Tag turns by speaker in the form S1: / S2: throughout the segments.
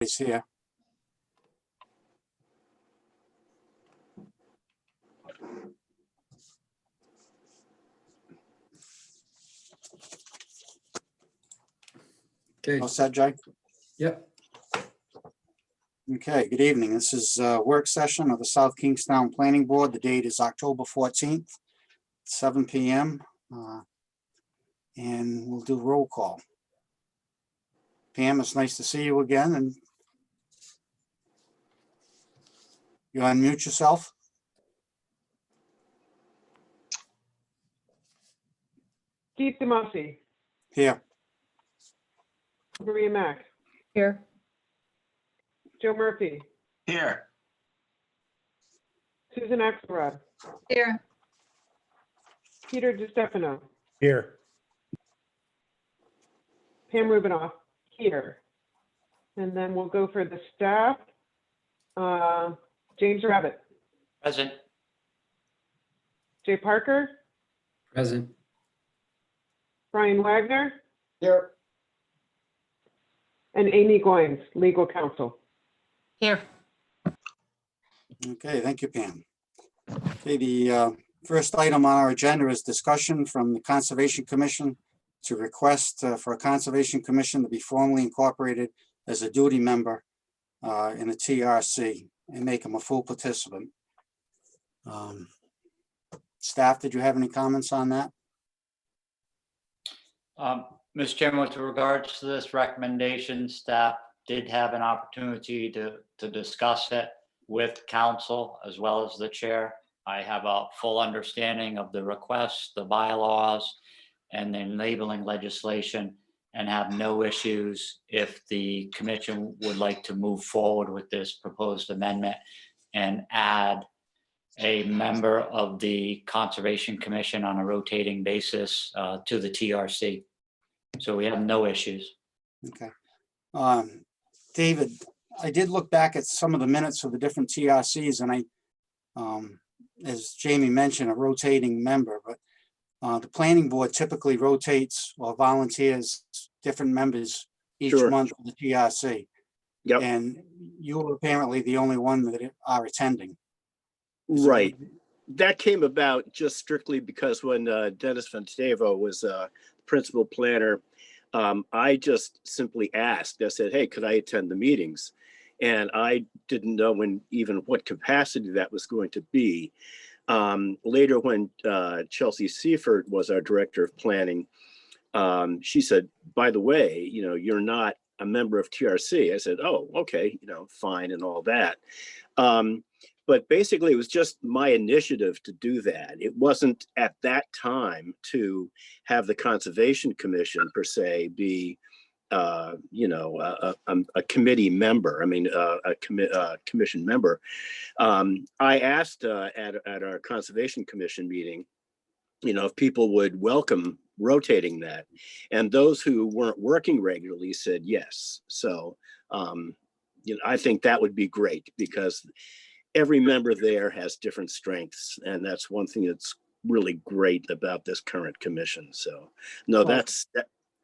S1: It's here.
S2: Okay,
S1: All set, Jay?
S2: yep,
S1: Okay, good evening. This is a work session of the South Kingstown Planning Board. The date is October 14th, 7 PM. And we'll do roll call. Pam, it's nice to see you again, and you unmute yourself.
S3: Keith Demasi,
S1: Here.
S3: Maria Mack,
S4: Here.
S3: Joe Murphy,
S5: Here.
S3: Susan Axelrod,
S4: Here.
S3: Peter DiStefano,
S2: here.
S3: Pam Rubinoff, here. And then we'll go for the staff. James Rabbit,
S5: Present.
S3: Jay Parker,
S2: Present.
S3: Brian Wagner,
S2: Here.
S3: and Amy Goines, legal counsel.
S4: Here.
S1: Okay, thank you, Pam. Okay, the first item on our agenda is discussion from the Conservation Commission to request for a Conservation Commission to be formally incorporated as a duty member in the TRC and make them a full participant. Staff, did you have any comments on that?
S5: Mr. Chairman, with regards to this recommendation, staff did have an opportunity to discuss it with council as well as the chair. I have a full understanding of the requests, the bylaws, and then labeling legislation, and have no issues if the commission would like to move forward with this proposed amendment and add a member of the Conservation Commission on a rotating basis to the TRC. So we have no issues.
S1: Okay. David, I did look back at some of the minutes of the different TRCs, and as Jamie mentioned, a rotating member, but the planning board typically rotates or volunteers different members each
S6: Sure.
S1: month of the TRC.
S6: Yep.
S1: And you were apparently the only one that are attending. So-
S6: Right. That came about just strictly because when Dennis Fantevo was principal planner, I just simply asked, I said, hey, could I attend the meetings? And I didn't know even what capacity that was going to be. Later, when Chelsea Seifert was our director of planning, she said, by the way, you're not a member of TRC. I said, oh, okay, fine and all that. But basically, it was just my initiative to do that. It wasn't at that time to have the Conservation Commission per se be, a committee member. I mean, a commission member. I asked at our Conservation Commission meeting, if people would welcome rotating that, and those who weren't working regularly said yes. So, I think that would be great because every member there has different strengths, and that's one thing that's really great about this current commission. So, no,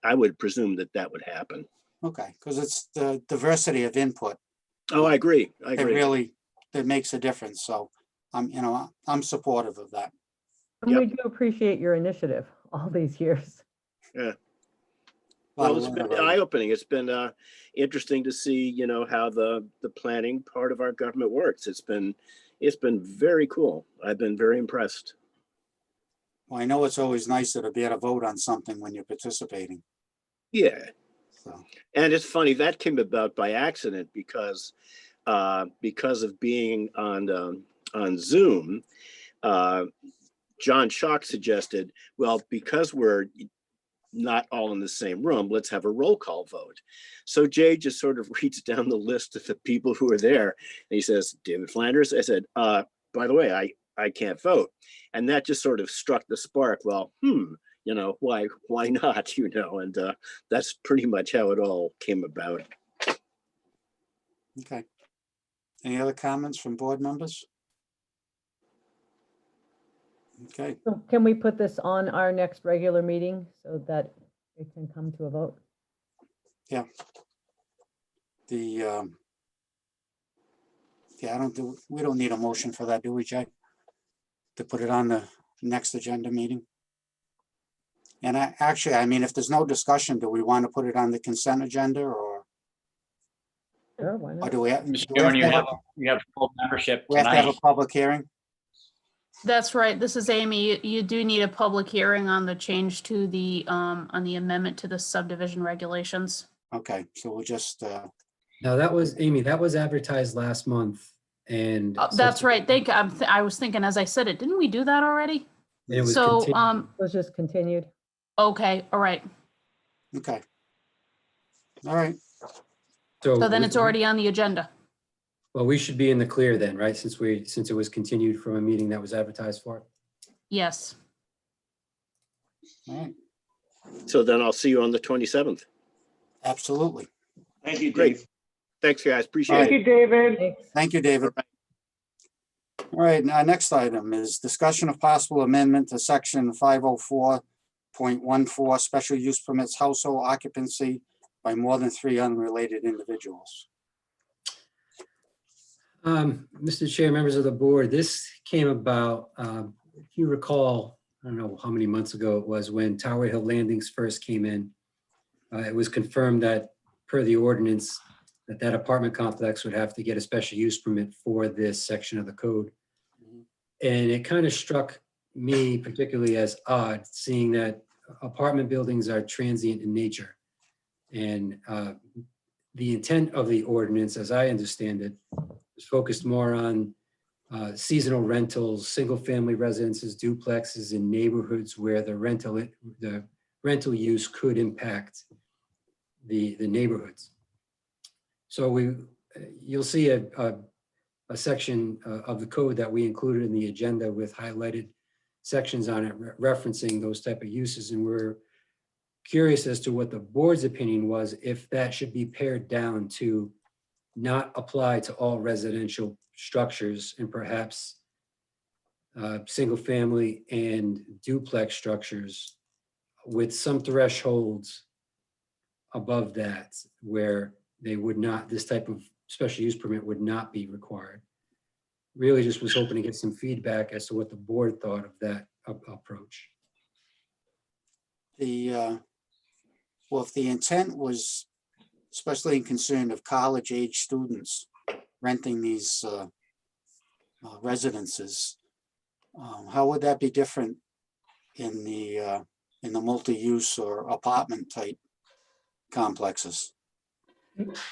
S6: I would presume that would happen.
S1: Okay, because it's the diversity of input.
S6: Oh, I agree.
S1: That makes a difference. So I'm supportive of that.
S4: And
S6: Yep.
S4: we do appreciate your initiative all these years.
S6: Yeah.
S1: Lot
S6: Well,
S1: of
S6: it's been
S1: learning.
S6: eye-opening. It's been interesting to see, how the planning part of our government works. It's been very cool. I've been very impressed.
S1: Well, I know it's always nicer to be able to vote on something when you're participating.
S6: Yeah.
S1: So,
S6: And it's funny, that came about by accident because of being on Zoom, John Schock suggested, well, because we're not all in the same room, let's have a roll call vote. So Jay just sort of reads down the list of the people who are there, and he says, David Flanders. I said, by the way, I can't vote. And that just sort of struck the spark. Well, why not, and that's pretty much how it all came about.
S1: okay. Any other comments from board members? Okay,
S4: So can we put this on our next regular meeting so that it can come to a vote?
S1: the, yeah, we don't need a motion for that, do we, Jay? To put it on the next agenda meeting? And actually, I mean, if there's no discussion, do we want to put it on the consent agenda or
S4: Sure, why
S1: or
S4: not?
S1: do we have?
S5: Mr.
S1: do we have
S5: Chairman,
S1: to have a-
S5: you have full membership
S1: We have to have a
S5: tonight.
S1: public hearing?
S7: That's right. This is Amy. You do need a public hearing on the change to the, on the amendment to the subdivision regulations.
S1: Okay, so we'll just,
S2: Now, that was, Amy, that was advertised last month and.
S7: That's right. I was thinking, as I said it, didn't we do that already?
S2: It was
S7: So,
S2: continued.
S4: It was just continued.
S7: okay, all right.
S1: okay. All right,
S7: So then
S2: we-
S7: it's already on the agenda.
S2: Well, we should be in the clear then, right? Since it was continued from a meeting that was advertised for.
S7: Yes.
S1: all right,
S6: So then I'll see you on the 27th.
S1: absolutely.
S8: Thank you,
S6: Great.
S8: Dave.
S6: Thanks, guys. Appreciate
S3: Thank
S6: it.
S3: you, David.
S4: Thanks.
S1: Thank you, David. All right, now, next item is discussion of possible amendment to section 504.14, special use permits household occupancy by more than 3 unrelated individuals.
S2: Mr. Chair, members of the board, this came about, if you recall, I don't know how many months ago it was when Tower Hill Landings first came in. It was confirmed that per the ordinance, that apartment complex would have to get a special use permit for this section of the code. And it kind of struck me particularly as odd, seeing that apartment buildings are transient in nature. And the intent of the ordinance, as I understand it, is focused more on seasonal rentals, single-family residences, duplexes in neighborhoods where the rental use could impact the neighborhoods. So you'll see a section of the code that we included in the agenda with highlighted sections on it referencing those type of uses. And we're curious as to what the board's opinion was, if that should be pared down to not apply to all residential structures and perhaps single family and duplex structures with some thresholds above that where they would not, this type of special use permit would not be required. Really just was hoping to get some feedback as to what the board thought of that approach.
S1: Well, if the intent was, especially in concern of college-age students renting these residences, how would that be different in the multi-use or apartment type complexes?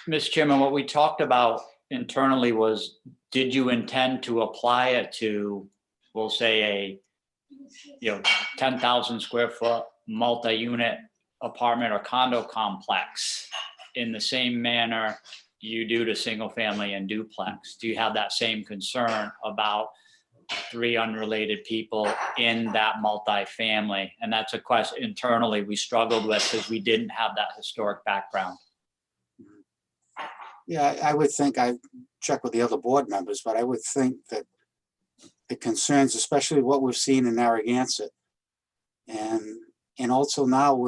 S5: Mr. Chairman, what we talked about internally was, did you intend to apply it to, we'll say, a 10,000 square foot multi-unit apartment or condo complex in the same manner you do to single family and duplex? Do you have that same concern about 3 unrelated people in that multifamily? And that's a question internally we struggled with because we didn't have that historic background.
S1: Yeah, I would think, I check with the other board members, but I would think that the concerns, especially what we've seen in Narragansett, and also now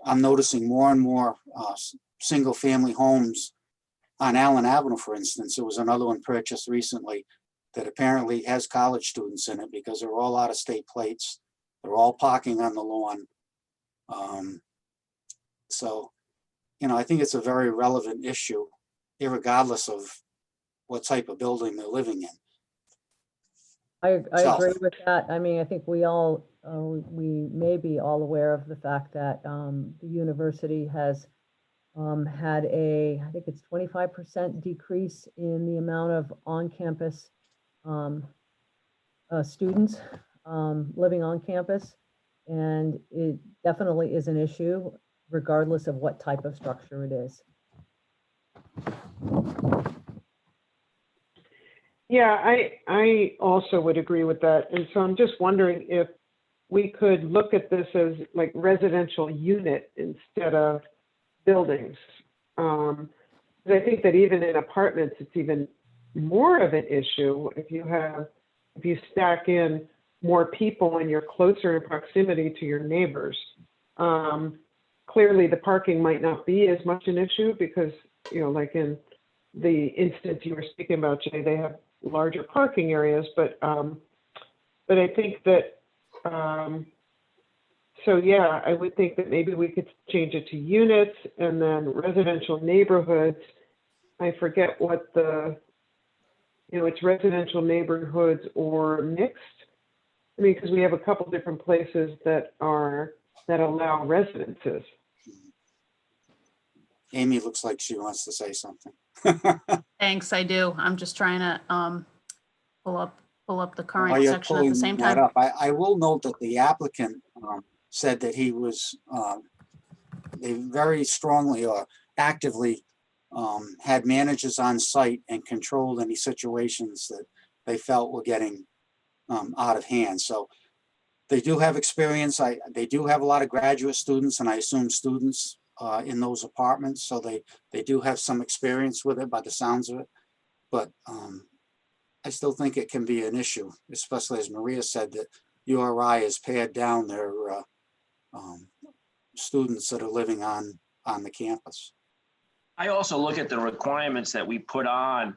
S1: I'm noticing more and more single family homes on Allen Avenue, for instance. There was another one purchased recently that apparently has college students in it because they're all out of state plates. They're all parking on the lawn. So, I think it's a very relevant issue, irregardless of what type of building they're living in.
S4: I
S1: So-
S4: agree with that. I mean, I think we all, we may be all aware of the fact that the university has had I think it's 25% decrease in the amount of on-campus students living on campus. And it definitely is an issue regardless of what type of structure it is.
S3: Yeah, I also would agree with that. And so I'm just wondering if we could look at this as like residential unit instead of buildings. I think that even in apartments, it's even more of an issue if you stack in more people and you're closer in proximity to your neighbors. Clearly, the parking might not be as much an issue because like in the instance you were speaking about, Jay, they have larger parking areas, but I think that, so yeah, I would think that maybe we could change it to units, and then residential neighborhoods. I forget what it's residential neighborhoods or mixed. I mean, because we have a couple different places that allow residences.
S1: Amy looks like she wants to say something.
S7: Thanks, I do. I'm just trying to pull up the
S1: While
S7: current
S1: you're
S7: section at the
S1: pulling
S7: same
S1: that
S7: time.
S1: up, I will note that the applicant said that he was, they very strongly or actively had managers on site and controlled any situations that they felt were getting out of hand. So they do have experience. They do have a lot of graduate students, and I assume students in those apartments. So they do have some experience with it by the sounds of it. But I still think it can be an issue, especially as Maria said, that URI has pared down their students that are living on the campus.
S8: I also look at the requirements that we put on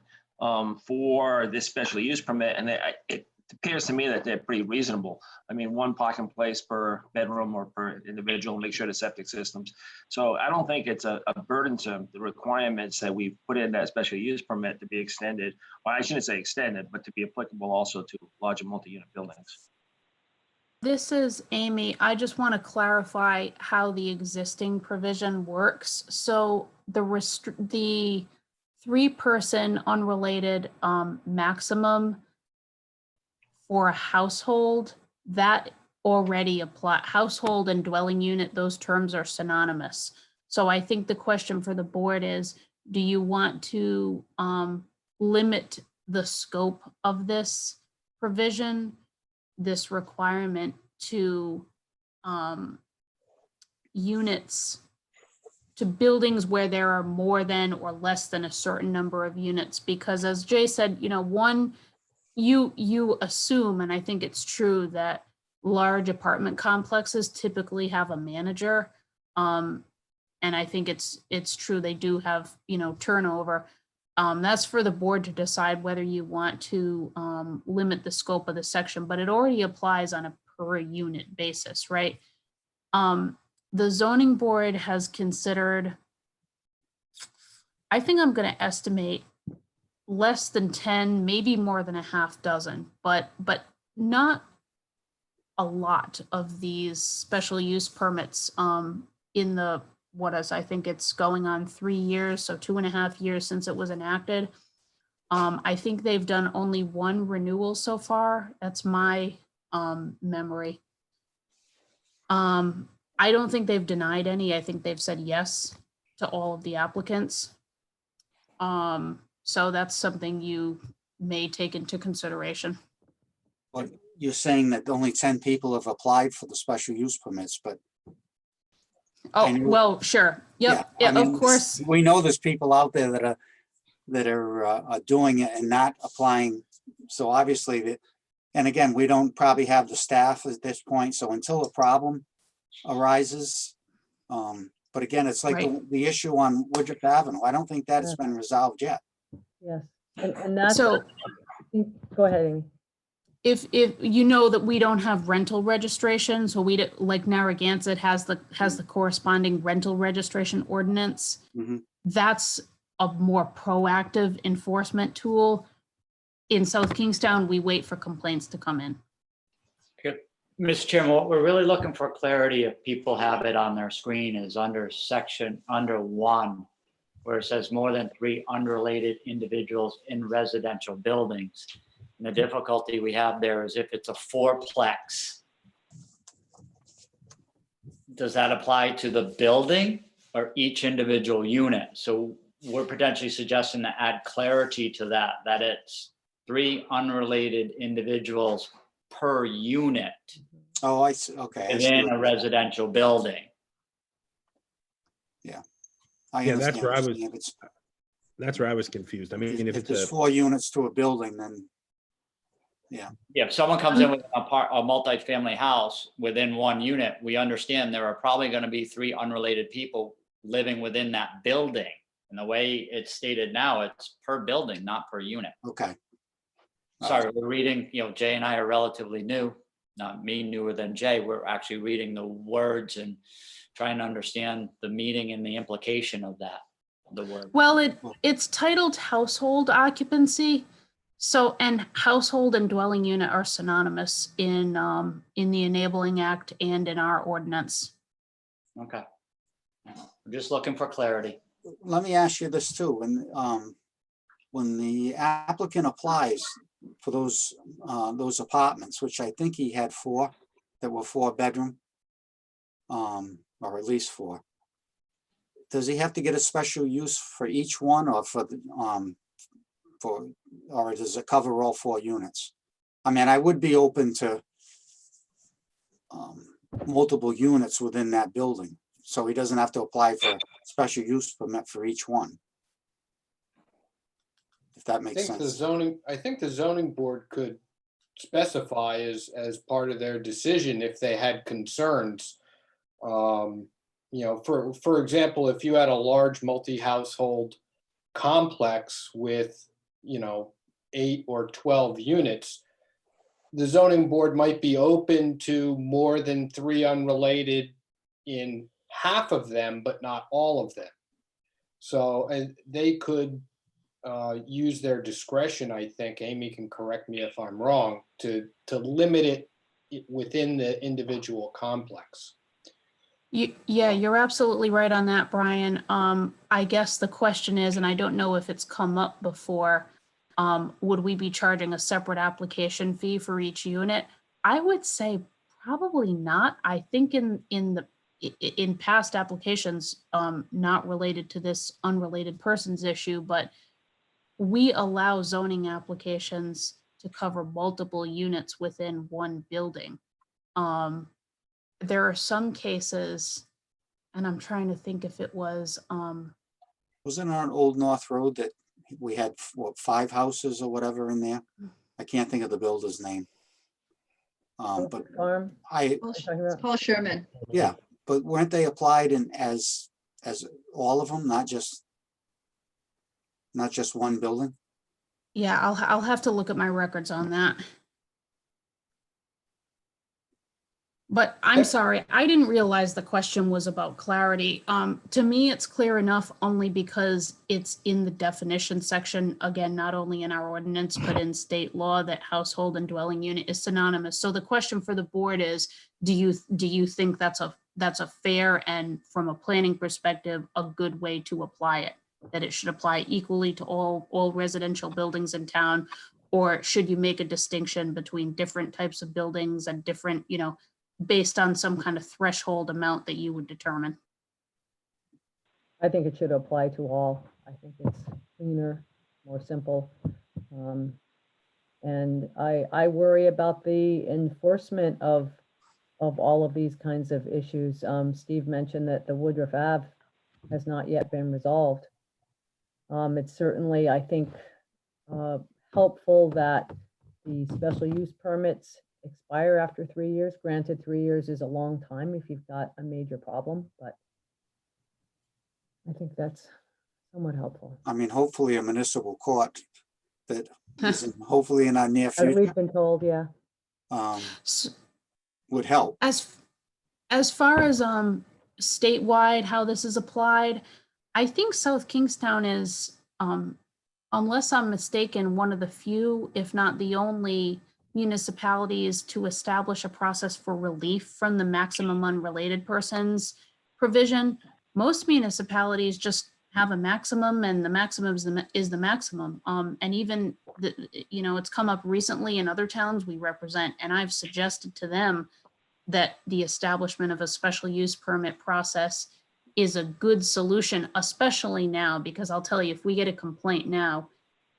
S8: for this special use permit, and it appears to me that they're pretty reasonable. I mean, one parking place per bedroom or per individual, make sure the septic systems. So I don't think it's a burdensome, the requirements that we put in that special use permit to be extended. Well, I shouldn't say extended, but to be applicable also to larger multi-unit buildings.
S7: This is Amy. I just want to clarify how the existing provision works. So the 3-person unrelated maximum for a household, that already apply. Household and dwelling unit, those terms are synonymous. So I think the question for the board is, do you want to limit the scope of this provision, this requirement, to units, to buildings where there are more than or less than a certain number of units? Because as Jay said, you assume, and I think it's true, that large apartment complexes typically have a manager. And I think it's true, they do have, turnover. That's for the board to decide whether you want to limit the scope of the section, but it already applies on a per unit basis, right? The zoning board has considered, I think I'm going to estimate less than 10, maybe more than a half dozen, but not a lot of these special use permits in the, I think it's going on 3 years, so 2.5 years since it was enacted. I think they've done only 1 renewal so far. That's my memory. I don't think they've denied any. I think they've said yes to all of the applicants. So that's something you may take into consideration.
S1: But you're saying that only 10 people have applied for the special use permits, but
S7: Oh,
S1: know-
S7: well, sure. Yep. Yeah,
S1: I mean,
S7: of course.
S1: we know there's people out there that are doing it and not applying. So obviously and again, we don't probably have the staff at this point. So until a problem arises, but again, it's like
S7: Right.
S1: the issue on Woodruff Avenue. I don't think that has been resolved yet.
S4: Yes, and that's,
S7: So
S4: go ahead, Amy.
S7: if you know that we don't have rental registration, so we like Narragansett has the corresponding rental registration ordinance.
S1: Mhm.
S7: That's a more proactive enforcement tool. In South Kingstown, we wait for complaints to come in.
S5: Mr. Chairman, what we're really looking for clarity, if people have it on their screen, is under 1, where it says more than 3 unrelated individuals in residential buildings. And the difficulty we have there is if it's a 4-plex, does that apply to the building or each individual unit? So we're potentially suggesting to add clarity to that it's 3 unrelated individuals per unit
S1: Oh, I see. Okay. I see
S5: within
S1: what
S5: a residential building.
S1: I
S9: Yeah, that's
S1: understand
S9: where
S1: what
S9: I
S1: you're
S9: was-
S1: saying. If it's-
S9: That's where I was confused. I mean, if
S1: If
S9: it's
S1: there's
S9: a,
S1: 4 units to a building, then
S5: Yeah, if someone comes in with a multifamily house within 1 unit, we understand there are probably going to be 3 unrelated people living within that building. And the way it's stated now, it's per building, not per unit.
S1: Okay.
S5: Sorry, we're reading, Jay and I are relatively new, not me newer than Jay. We're actually reading the words and trying to understand the meaning and the implication of that, the word.
S7: Well, it's titled household occupancy. So, and household and dwelling unit are synonymous in the Enabling Act and in our ordinance.
S5: Okay. We're just looking for clarity.
S1: Let me ask you this too, when the applicant applies for those apartments, which I think he had 4 that were 4-bedroom, or at least 4. Does he have to get a special use for each one, or or does it cover all 4 units? I mean, I would be open to multiple units within that building, so he doesn't have to apply for special use permit for each one. If that
S10: I
S1: makes
S10: think the
S1: sense.
S10: zoning board could specify as part of their decision if they had concerns. For example, if you had a large multi-household complex with, 8 or 12 units, the zoning board might be open to more than 3 unrelated in half of them, but not all of them. So they could use their discretion, I think, Amy can correct me if I'm wrong, to limit it within the individual complex.
S7: Yeah, you're absolutely right on that, Brian. I guess the question is, and I don't know if it's come up before, would we be charging a separate application fee for each unit? I would say probably not. I think in past applications, not related to this unrelated persons issue, but we allow zoning applications to cover multiple units within one building. There are some cases, and I'm trying to think if it was,
S1: Wasn't on Old North Road that we had 5 houses or whatever in there? I can't think of the builder's name. But
S4: Farm,
S1: I,
S4: you're talking about?
S11: Paul Sherman.
S1: yeah, but weren't they applied in as all of them, not just one building?
S7: yeah, I'll have to look at my records on that. But I'm sorry, I didn't realize the question was about clarity. To me, it's clear enough only because it's in the definition section, again, not only in our ordinance, but in state law, that household and dwelling unit is synonymous. So the question for the board is, do you think that's a fair and, from a planning perspective, a good way to apply it? That it should apply equally to all residential buildings in town? Or should you make a distinction between different types of buildings and different, based on some kind of threshold amount that you would determine?
S4: I think it should apply to all. I think it's cleaner, more simple. And I worry about the enforcement of all of these kinds of issues. Steve mentioned that the Woodruff Ave has not yet been resolved. It's certainly, I think, helpful that the special use permits expire after 3 years. Granted, 3 years is a long time if you've got a major problem, but I think that's somewhat helpful.
S1: I mean, hopefully a municipal court that is hopefully in our near
S4: As
S1: future
S4: we've been told, yeah.
S1: would help.
S7: As far as statewide, how this is applied, I think South Kingstown is, unless I'm mistaken, one of the few, if not the only, municipalities to establish a process for relief from the maximum unrelated persons provision. Most municipalities just have a maximum, and the maximum is the maximum. And even it's come up recently in other towns we represent, and I've suggested to them that the establishment of a special use permit process is a good solution, especially now, because I'll tell you, if we get a complaint now,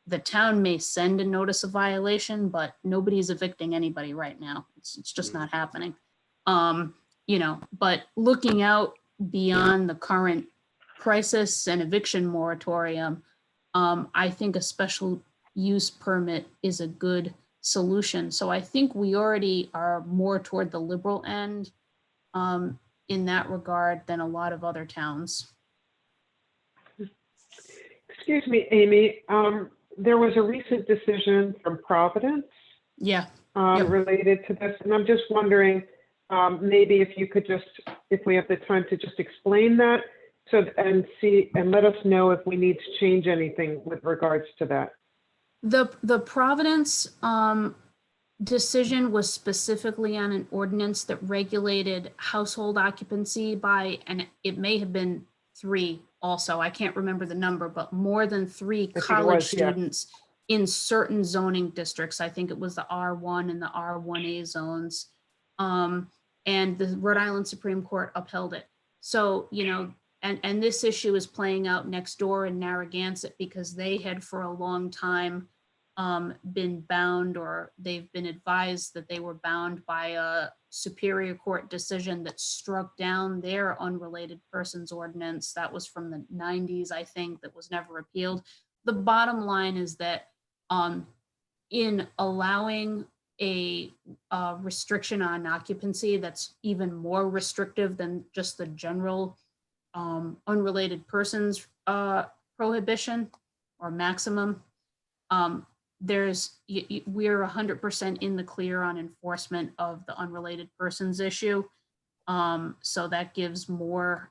S7: the town may send a notice of violation, but nobody's evicting anybody right now. It's just not happening. But looking out beyond the current crisis and eviction moratorium, I think a special use permit is a good solution. So I think we already are more toward the liberal end in that regard than a lot of other towns.
S3: Excuse me, Amy, there was a recent decision from Providence
S7: Yeah. Yep.
S3: related to this, and I'm just wondering, maybe if you could just, if we have the time to just explain that, so, and see, and let us know if we need to change anything with regards to that.
S7: The Providence decision was specifically on an ordinance that regulated household occupancy by, and it may have been 3 also, I can't remember the number, but more than 3
S3: think it
S7: college
S3: was, yeah.
S7: students in certain zoning districts. I think it was the R1 and the R1A zones. And the Rhode Island Supreme Court upheld it. So, you know, and this issue is playing out next door in Narragansett because they had for a long time been bound, or they've been advised that they were bound by a Superior Court decision that struck down their unrelated persons ordinance. That was from the 90s, I think, that was never appealed. The bottom line is that in allowing a restriction on occupancy that's even more restrictive than just the general unrelated persons prohibition or maximum, we're 100% in the clear on enforcement of the unrelated persons issue. So that gives more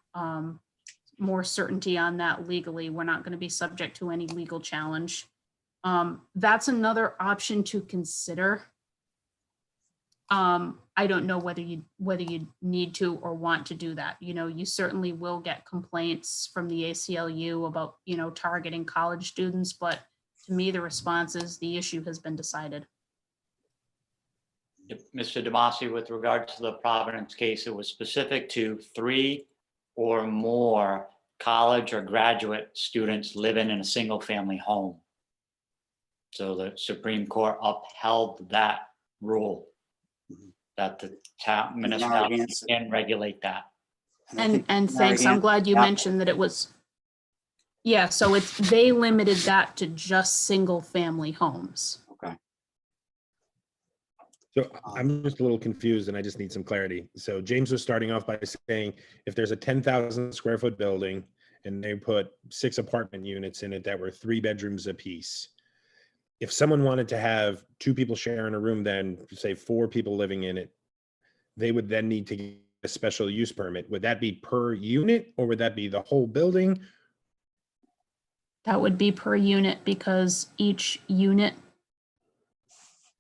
S7: certainty on that legally. We're not going to be subject to any legal challenge. That's another option to consider. I don't know whether you need to or want to do that. You know, you certainly will get complaints from the ACLU about, you know, targeting college students, but to me, the response is the issue has been decided.
S5: Mr. Demasi, with regard to the Providence case, it was specific to 3 or more college or graduate students living in a single family home. So the Supreme Court upheld that rule that the town municipality can regulate that.
S7: And thanks, I'm glad you mentioned that it was. Yeah, so they limited that to just single family homes.
S1: Okay.
S9: So I'm just a little confused and I just need some clarity. So James was starting off by saying if there's a 10,000 square foot building and they put 6 apartment units in it that were 3 bedrooms apiece, if someone wanted to have 2 people sharing a room, then say 4 people living in it, they would then need to get a special use permit. Would that be per unit or would that be the whole building?
S7: That would be per unit because each unit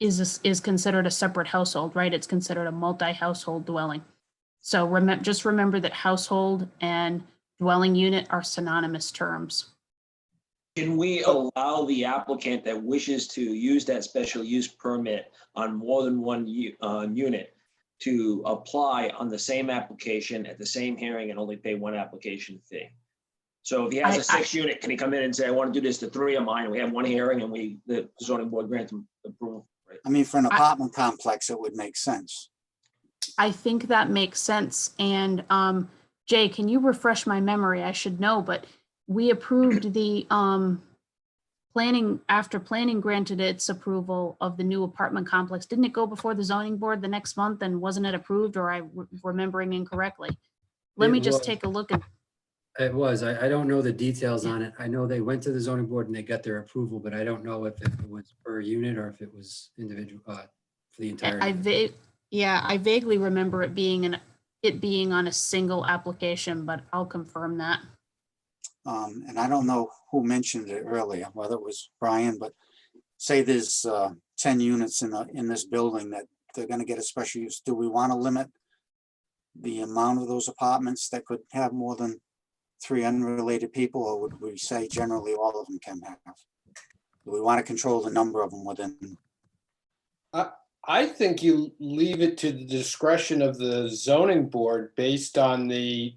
S7: is considered a separate household, right? It's considered a multi-household dwelling. So just remember that household and dwelling unit are synonymous terms.
S8: Can we allow the applicant that wishes to use that special use permit on more than one unit to apply on the same application at the same hearing and only pay 1 application fee? So if he has a 6 unit, can he come in and say, I want to do this to 3 of mine, and we have 1 hearing and the zoning board grants him approval? Right?
S1: I mean, for an apartment complex, it would make sense.
S7: I think that makes sense. And Jay, can you refresh my memory? I should know, but we approved the planning, after planning granted its approval of the new apartment complex. Didn't it go before the zoning board the next month and wasn't it approved, or I'm remembering incorrectly? Let me just take a look at.
S2: It was. I don't know the details on it. I know they went to the zoning board and they got their approval, but I don't know if it was per unit or if it was individual for the entire.
S7: I vaguely remember it being on a single application, but I'll confirm that.
S1: And I don't know who mentioned it earlier, whether it was Brian, but say there's 10 units in this building that they're going to get a special use. Do we want to limit the amount of those apartments that could have more than 3 unrelated people, or would we say generally all of them can have? Do we want to control the number of them within?
S10: I think you leave it to the discretion of the zoning board based on the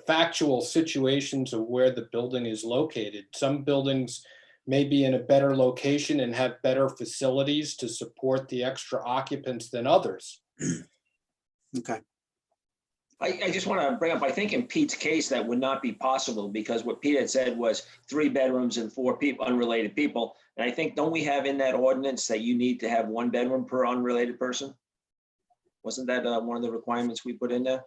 S10: factual situations of where the building is located. Some buildings may be in a better location and have better facilities to support the extra occupants than others.
S1: Okay.
S8: I just want to bring up, I think in Pete's case, that would not be possible because what Pete had said was 3 bedrooms and 4 people, unrelated people. And I think, don't we have in that ordinance that you need to have 1 bedroom per unrelated person? Wasn't that one of the requirements we put in there?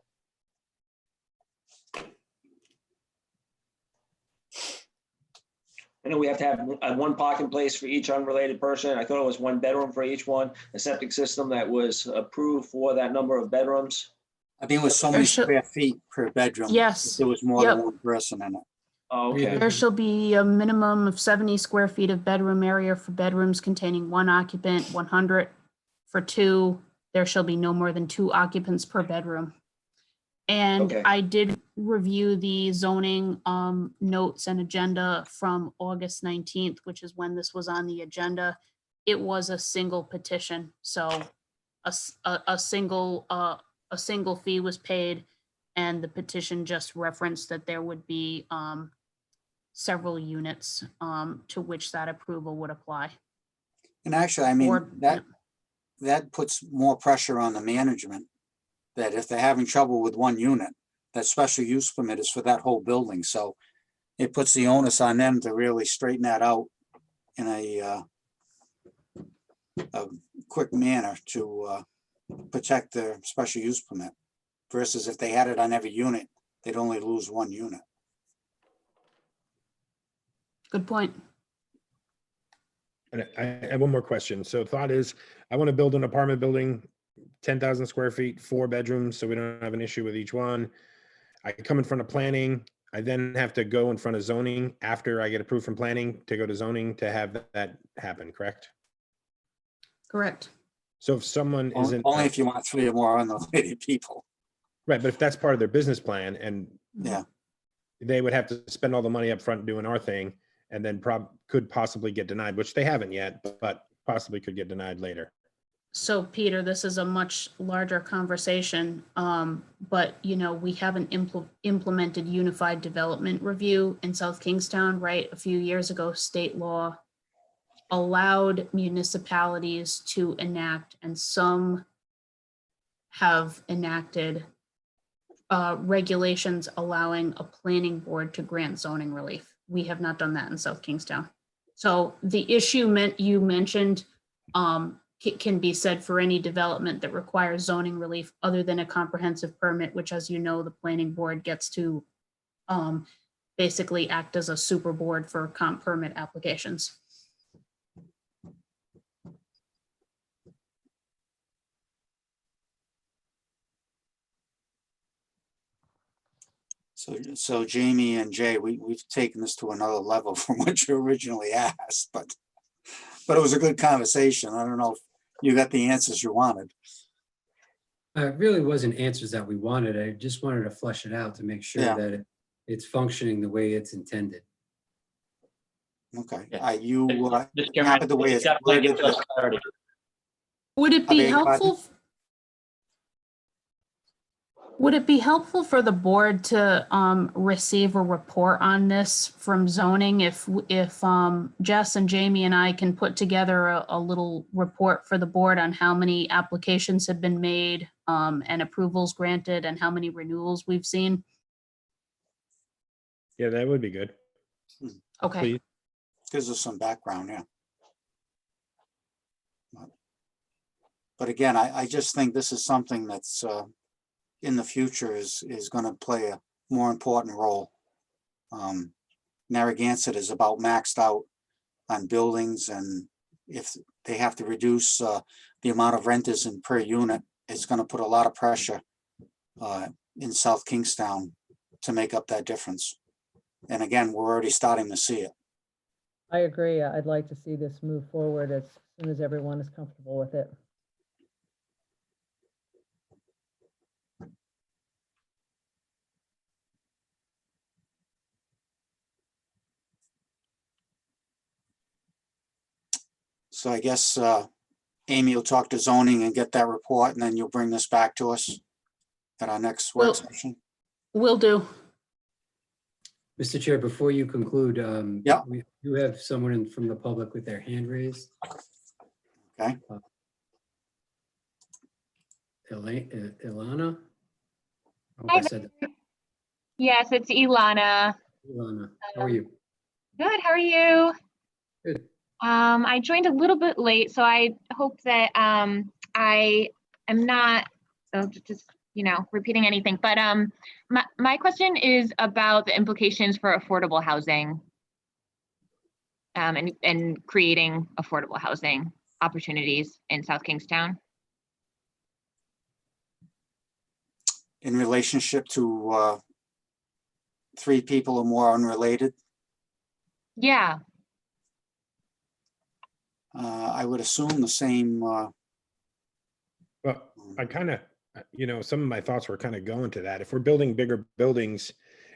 S8: I know we have to have one parking place for each unrelated person. I thought it was 1 bedroom for each one, a septic system that was approved for that number of bedrooms.
S1: I think it was so many
S7: There should-
S1: square feet per bedroom.
S7: Yes.
S1: There was more than
S7: Yep.
S1: one person in it.
S8: Oh, okay.
S7: There shall be a minimum of 70 square feet of bedroom area for bedrooms containing 1 occupant, 100 for 2. There shall be no more than 2 occupants per bedroom. And
S8: Okay.
S7: I did review the zoning notes and agenda from August 19th, which is when this was on the agenda. It was a single petition, so a single fee was paid, and the petition just referenced that there would be several units to which that approval would apply.
S1: And actually, I mean,
S7: Or-
S1: that puts more pressure on the management, that if they're having trouble with one unit, that special use permit is for that whole building. So it puts the onus on them to really straighten that out in a quick manner to protect their special use permit. Versus if they had it on every unit, they'd only lose one unit.
S7: Good point.
S9: And I have one more question. So thought is, I want to build an apartment building, 10,000 square feet, 4 bedrooms, so we don't have an issue with each one. I come in front of planning. I then have to go in front of zoning after I get approved from planning to go to zoning to have that happen, correct?
S7: Correct.
S9: So if someone isn't.
S1: Only if you want 3 or more unrelated people.
S9: Right, but if that's part of their business plan and
S1: Yeah.
S9: they would have to spend all the money up front doing our thing and then could possibly get denied, which they haven't yet, but possibly could get denied later.
S7: So Peter, this is a much larger conversation, but we haven't implemented unified development review in South Kingstown, right? A few years ago, state law allowed municipalities to enact, and some have enacted regulations allowing a planning board to grant zoning relief. We have not done that in South Kingstown. So the issue you mentioned can be said for any development that requires zoning relief other than a comprehensive permit, which, as you know, the planning board gets to basically act as a super board for comp permit applications.
S1: So Jamie and Jay, we've taken this to another level from what you originally asked, but it was a good conversation. I don't know if you got the answers you wanted.
S2: It really wasn't answers that we wanted. I just wanted to flesh it out to make sure
S1: Yeah.
S2: that it's functioning the way it's intended.
S1: Okay,
S5: Yeah.
S1: are you
S5: Mr. Chairman,
S1: happy the way it's
S5: definitely
S1: worded?
S5: gives us clarity.
S7: Would it
S1: I
S7: be
S1: beg your pardon?
S7: helpful? Would it be helpful for the board to receive a report on this from zoning if Jess and Jamie and I can put together a little report for the board on how many applications have been made and approvals granted and how many renewals we've seen?
S9: Yeah, that would be good.
S7: Okay,
S9: Please.
S1: Gives us some background, yeah. But again, I just think this is something that's in the future is going to play a more important role. Narragansett is about maxed out on buildings, and if they have to reduce the amount of renters in per unit, it's going to put a lot of pressure in South Kingstown to make up that difference. And again, we're already starting to see it.
S4: I agree. I'd like to see this move forward as soon as everyone is comfortable with it.
S1: So I guess Amy will talk to zoning and get that report, and then you'll bring this back to us at our next
S7: Well-
S1: work session.
S7: will do.
S2: Mr. Chair, before you conclude,
S1: Yeah.
S2: we do have someone from the public with their hand raised.
S1: Okay.
S2: Ilana? I hope
S11: Hi,
S2: I said that.
S11: Yes, it's Ilana.
S2: Ilana, how are you?
S11: Good, how are you?
S2: Good.
S11: I joined a little bit late, so I hope that I am not just repeating anything. But my question is about the implications for affordable housing. and creating affordable housing opportunities in South Kingstown.
S1: In relationship to 3 people or more unrelated,
S11: Yeah,
S1: I would assume the same.
S9: Well, I kind of, some of my thoughts were kind of going to that. If we're building bigger buildings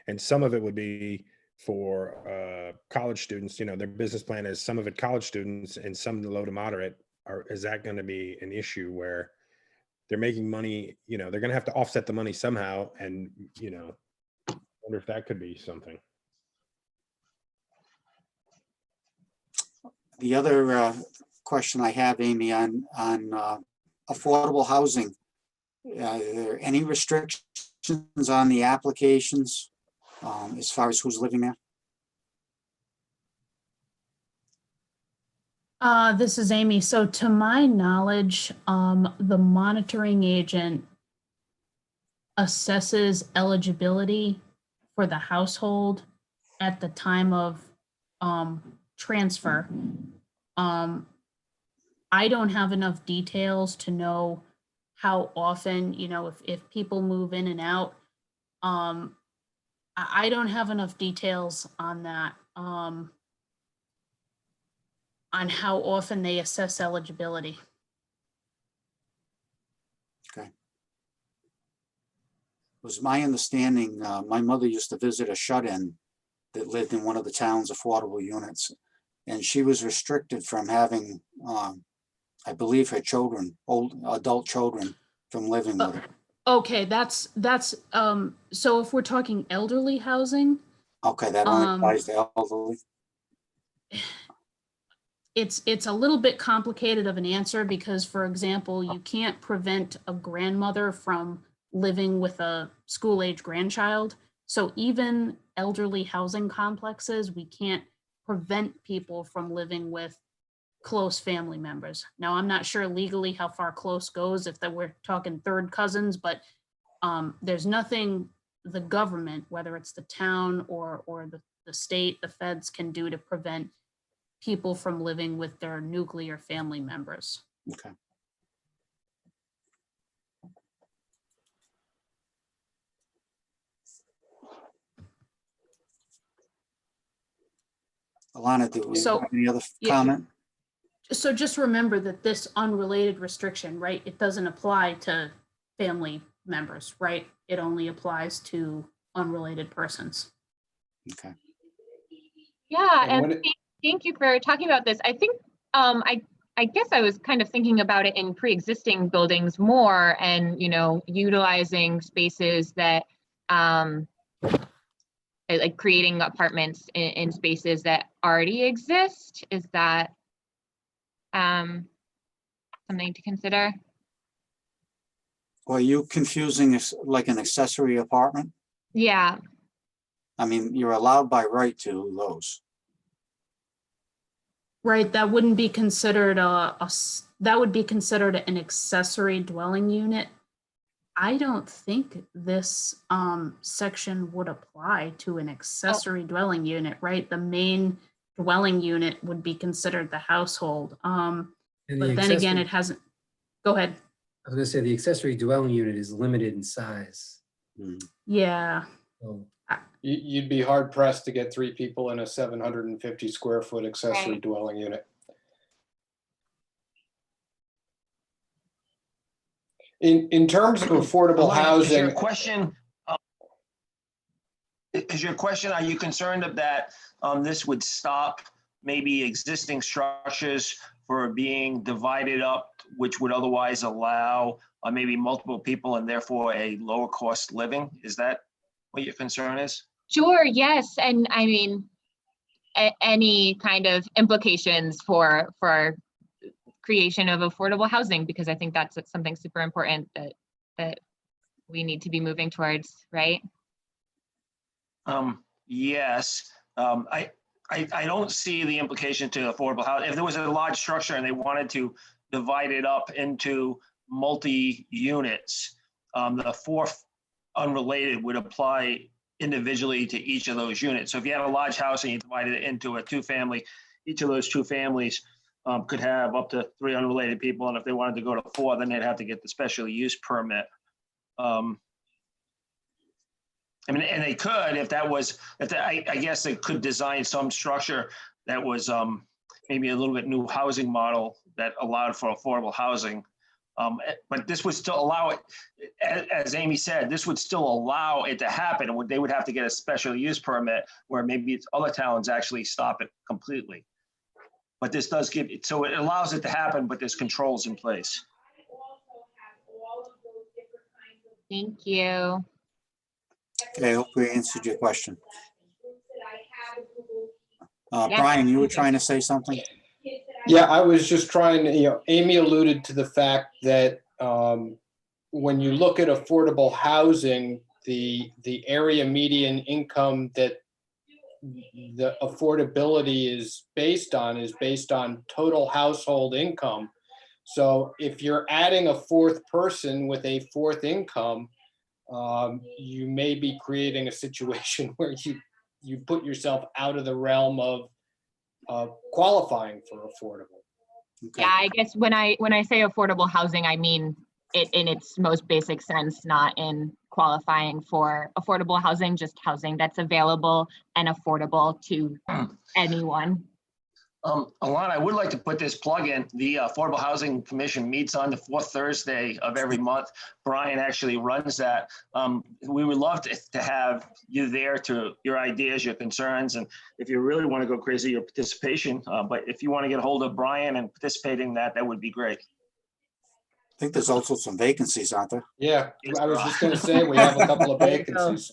S9: and some of it would be for college students, their business plan is some of it college students and some low to moderate, is that going to be an issue where they're making money, they're going to have to offset the money somehow. And, I wonder if that could be something.
S1: The other question I have, Amy, on affordable housing, are there any restrictions on the applications as far as who's living there?
S7: This is Amy. So to my knowledge, the monitoring agent assesses eligibility for the household at the time of transfer. I don't have enough details to know how often, if people move in and out. I don't have enough details on that. On how often they assess eligibility.
S1: Okay. It was my understanding, my mother used to visit a shut-in that lived in one of the town's affordable units, and she was restricted from having, I believe, her children, adult children, from living with her.
S7: Okay, that's so if we're talking elderly housing,
S1: Okay, that only applies to elderly.
S7: it's a little bit complicated of an answer because, for example, you can't prevent a grandmother from living with a school-age grandchild. So even elderly housing complexes, we can't prevent people from living with close family members. Now, I'm not sure legally how far close goes if that we're talking third cousins, but there's nothing the government, whether it's the town or the state, the feds, can do to prevent people from living with their nuclear family members.
S1: Okay. Alana, do we
S7: So,
S1: have any other
S7: yeah.
S1: comment?
S7: So just remember that this unrelated restriction, right, it doesn't apply to family members, right? It only applies to unrelated persons.
S1: Okay.
S11: yeah,
S10: And when
S11: and thank you for talking about this. I think I guess I was kind of thinking about it in pre-existing buildings more, and utilizing spaces that like creating apartments in spaces that already exist. Is that something to consider?
S1: Or are you confusing this like an accessory apartment?
S11: Yeah,
S1: I mean, you're allowed by right to those.
S7: Right, that wouldn't be considered that would be considered an accessory dwelling unit. I don't think this section would apply to an accessory dwelling unit, right? The main dwelling unit would be considered the household.
S2: And the
S7: But then again,
S2: accessory-
S7: it hasn't, go ahead.
S2: I was gonna say the accessory dwelling unit is limited in size.
S7: Yeah,
S2: So
S10: You'd be hard pressed to get 3 people in a 750 square foot accessory
S11: Right.
S10: dwelling unit. In terms of affordable
S8: Alana, Is your
S10: housing,
S8: question, are you concerned of that this would stop maybe existing structures for being divided up, which would otherwise allow maybe multiple people and therefore a lower cost living? Is that what your concern is?
S11: sure, yes, and I mean, any kind of implications for creation of affordable housing, because I think that's something super important that we need to be moving towards, right?
S8: Yes, I don't see the implication to affordable housing. If there was a large structure and they wanted to divide it up into multi-units, the 4 unrelated would apply individually to each of those units. So if you had a large house and you divided it into a 2-family, each of those two families could have up to 3 unrelated people. And if they wanted to go to 4, then they'd have to get the special use permit. I mean, and they could, if that was, I guess they could design some structure that was maybe a little bit new housing model that allowed for affordable housing. But this would still allow it, as Amy said, this would still allow it to happen. They would have to get a special use permit where maybe other towns actually stop it completely. But this does give it, so it allows it to happen, but there's controls in place.
S11: Thank you.
S1: Okay, I hope we answered your question.
S11: Yeah.
S1: Brian, you were trying to say something?
S10: Yeah, I was just trying to, Amy alluded to the fact that when you look at affordable housing, the area median income that the affordability is based on total household income. So if you're adding a fourth person with a fourth income, you may be creating a situation where you put yourself out of the realm of qualifying for affordable.
S1: Okay.
S11: Yeah, I guess when I say affordable housing, I mean it in its most basic sense, not in qualifying for affordable housing, just housing that's available and affordable to anyone.
S8: Alana, I would like to put this plug in. The Affordable Housing Commission meets on the 4th Thursday of every month. Brian actually runs that. We would love to have you there, to your ideas, your concerns, and if you really want to go crazy, your participation. But if you want to get a hold of Brian and participate in that, that would be great.
S1: I think there's also some vacancies, aren't there?
S10: Yeah, I was just gonna say, we have a couple of vacancies.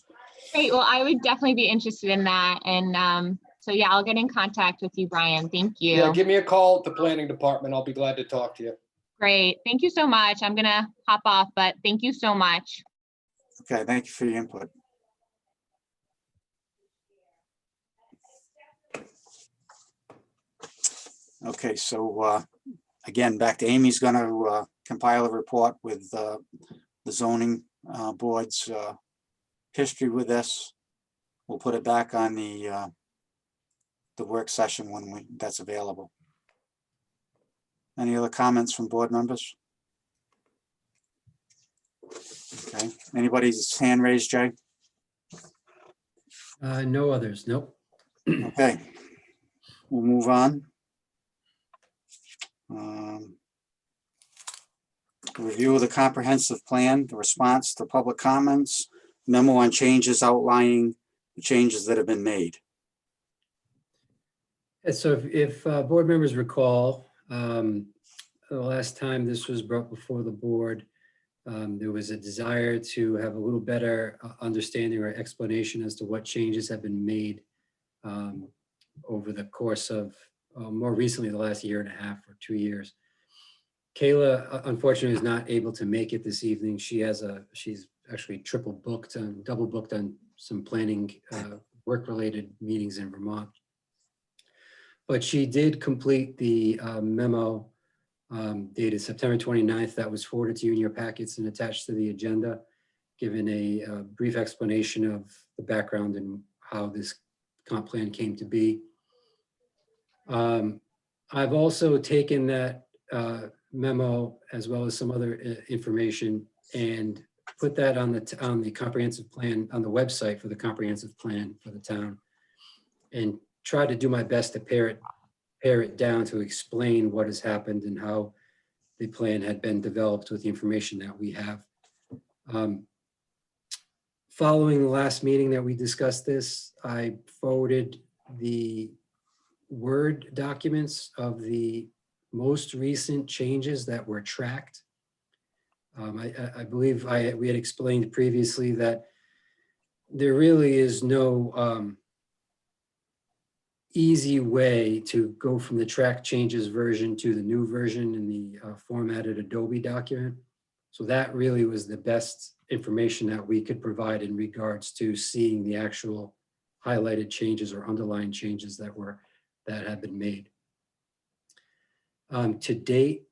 S11: Great, well, I would definitely be interested in that. And so yeah, I'll get in contact with you, Brian. Thank you.
S10: Yeah, give me a call at the planning department. I'll be glad to talk to you.
S11: Great, thank you so much. I'm gonna hop off, but thank you so much.
S1: Okay, thank you for your input. Okay, so again, back to Amy's gonna compile a report with the zoning board's history with this. We'll put it back on the work session when that's available. Any other comments from board members? Okay, anybody's hand raised, Jay?
S2: No others, nope.
S1: Okay, we'll move on. Review of the comprehensive plan, the response to public comments, memo on changes outlining the changes that have been made.
S2: And so if board members recall, the last time this was brought before the board, there was a desire to have a little better understanding or explanation as to what changes have been made over the course of more recently the last year and a half or 2 years. Kayla, unfortunately, is not able to make it this evening. She's actually triple booked and double booked on some planning work-related meetings in Vermont. But she did complete the memo dated September 29th that was forwarded to you in your packets and attached to the agenda, given a brief explanation of the background and how this comp plan came to be. I've also taken that memo as well as some other information and put that on the comprehensive plan on the website for the comprehensive plan for the town, and try to do my best to pare it down to explain what has happened and how the plan had been developed with the information that we have. Following the last meeting that we discussed this, I forwarded the Word documents of the most recent changes that were tracked. I believe we had explained previously that there really is no easy way to go from the track changes version to the new version in the formatted Adobe document. So that really was the best information that we could provide in regards to seeing the actual highlighted changes or underlying changes that have been made. To date,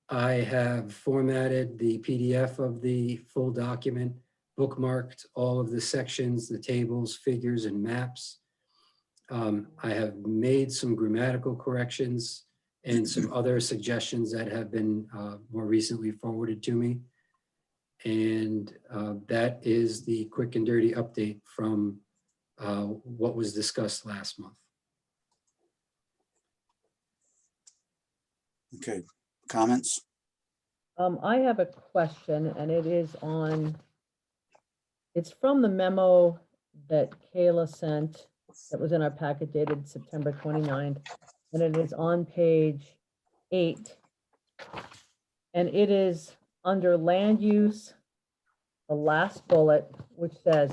S2: I have formatted the PDF of the full document, bookmarked all of the sections, the tables, figures, and maps. I have made some grammatical corrections and some other suggestions that have been more recently forwarded to me. And that is the quick and dirty update from what was discussed last month.
S1: Okay, comments?
S4: I have a question, and it is on, it's from the memo that Kayla sent that was in our packet dated September 29th, and it is on page 8. And it is under land use, the last bullet, which says,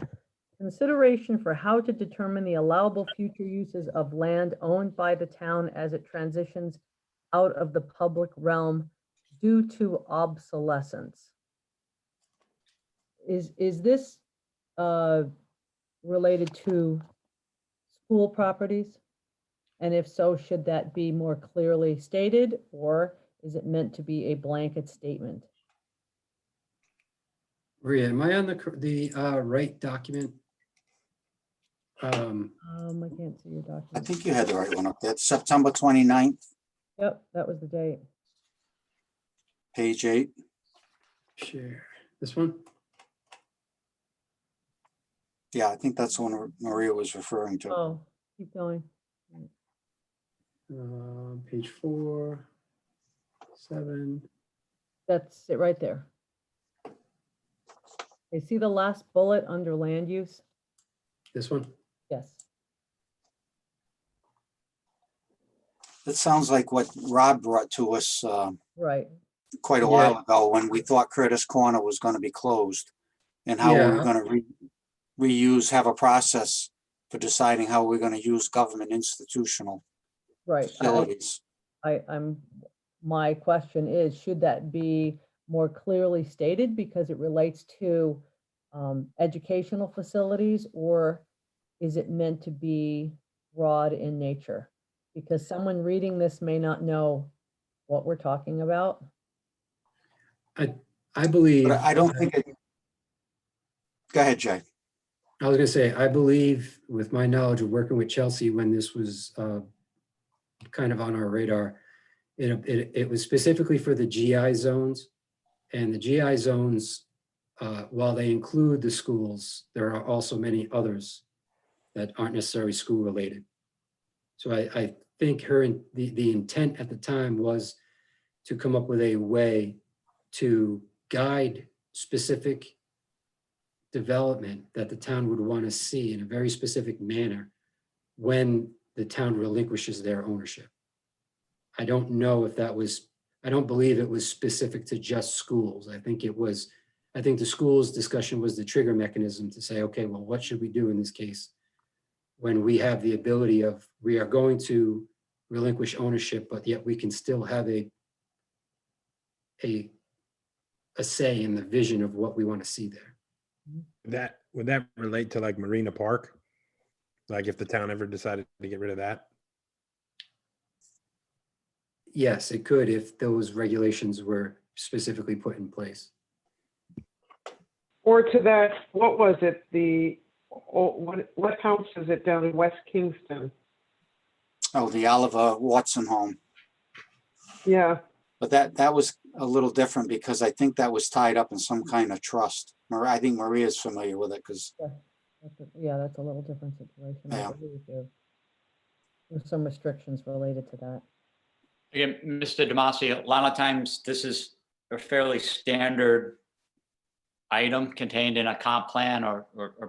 S4: consideration for how to determine the allowable future uses of land owned by the town as it transitions out of the public realm due to obsolescence. Is this related to school properties? And if so, should that be more clearly stated, or is it meant to be a blanket statement?
S2: Maria, am I on the right document?
S4: I can't see your
S1: I
S4: document.
S1: think you had the right one up there. September 29th,
S4: Yep, that was the date.
S1: page 8.
S2: Share this one.
S1: Yeah, I think that's the one Maria was referring to.
S4: Oh, keep going.
S2: Page 4, 7.
S4: That's it right there. You see the last bullet under land use?
S2: This one.
S4: Yes.
S1: It sounds like what Rob brought to us
S4: Right.
S1: quite a
S2: Yeah.
S1: while ago when we thought Curtis Corner was going to be closed, and how we
S2: Yeah.
S1: were going to reuse, have a process for deciding how we're going to use government institutional
S4: Right.
S1: facilities.
S4: My question is, should that be more clearly stated because it relates to educational facilities, or is it meant to be broad in nature? Because someone reading this may not know what we're talking about.
S2: I believe.
S1: But I don't think it. Go ahead, Jay.
S2: I was gonna say, I believe with my knowledge of working with Chelsea when this was kind of on our radar, it was specifically for the GI zones. And the GI zones, while they include the schools, there are also many others that aren't necessarily school related. So I think the intent at the time was to come up with a way to guide specific development that the town would want to see in a very specific manner when the town relinquishes their ownership. I don't know if that was, I don't believe it was specific to just schools. I think the schools discussion was the trigger mechanism to say, okay, well, what should we do in this case? When we have the ability of, we are going to relinquish ownership, but yet we can still have a say in the vision of what we want to see there.
S9: Would that relate to like Marina Park? Like if the town ever decided to get rid of that?
S2: Yes, it could if those regulations were specifically put in place.
S3: Or to that, what was it, what house is it down in West Kingston?
S1: Oh, the Oliver Watson home.
S3: Yeah,
S1: But that was a little different because I think that was tied up in some kind of trust. I think Maria's familiar with it because,
S4: Yeah, that's a little different situation. I
S1: Yeah.
S4: agree with you. There's some restrictions related to that.
S5: Again, Mr. Demasi, a lot of times this is a fairly standard item contained in a comp plan or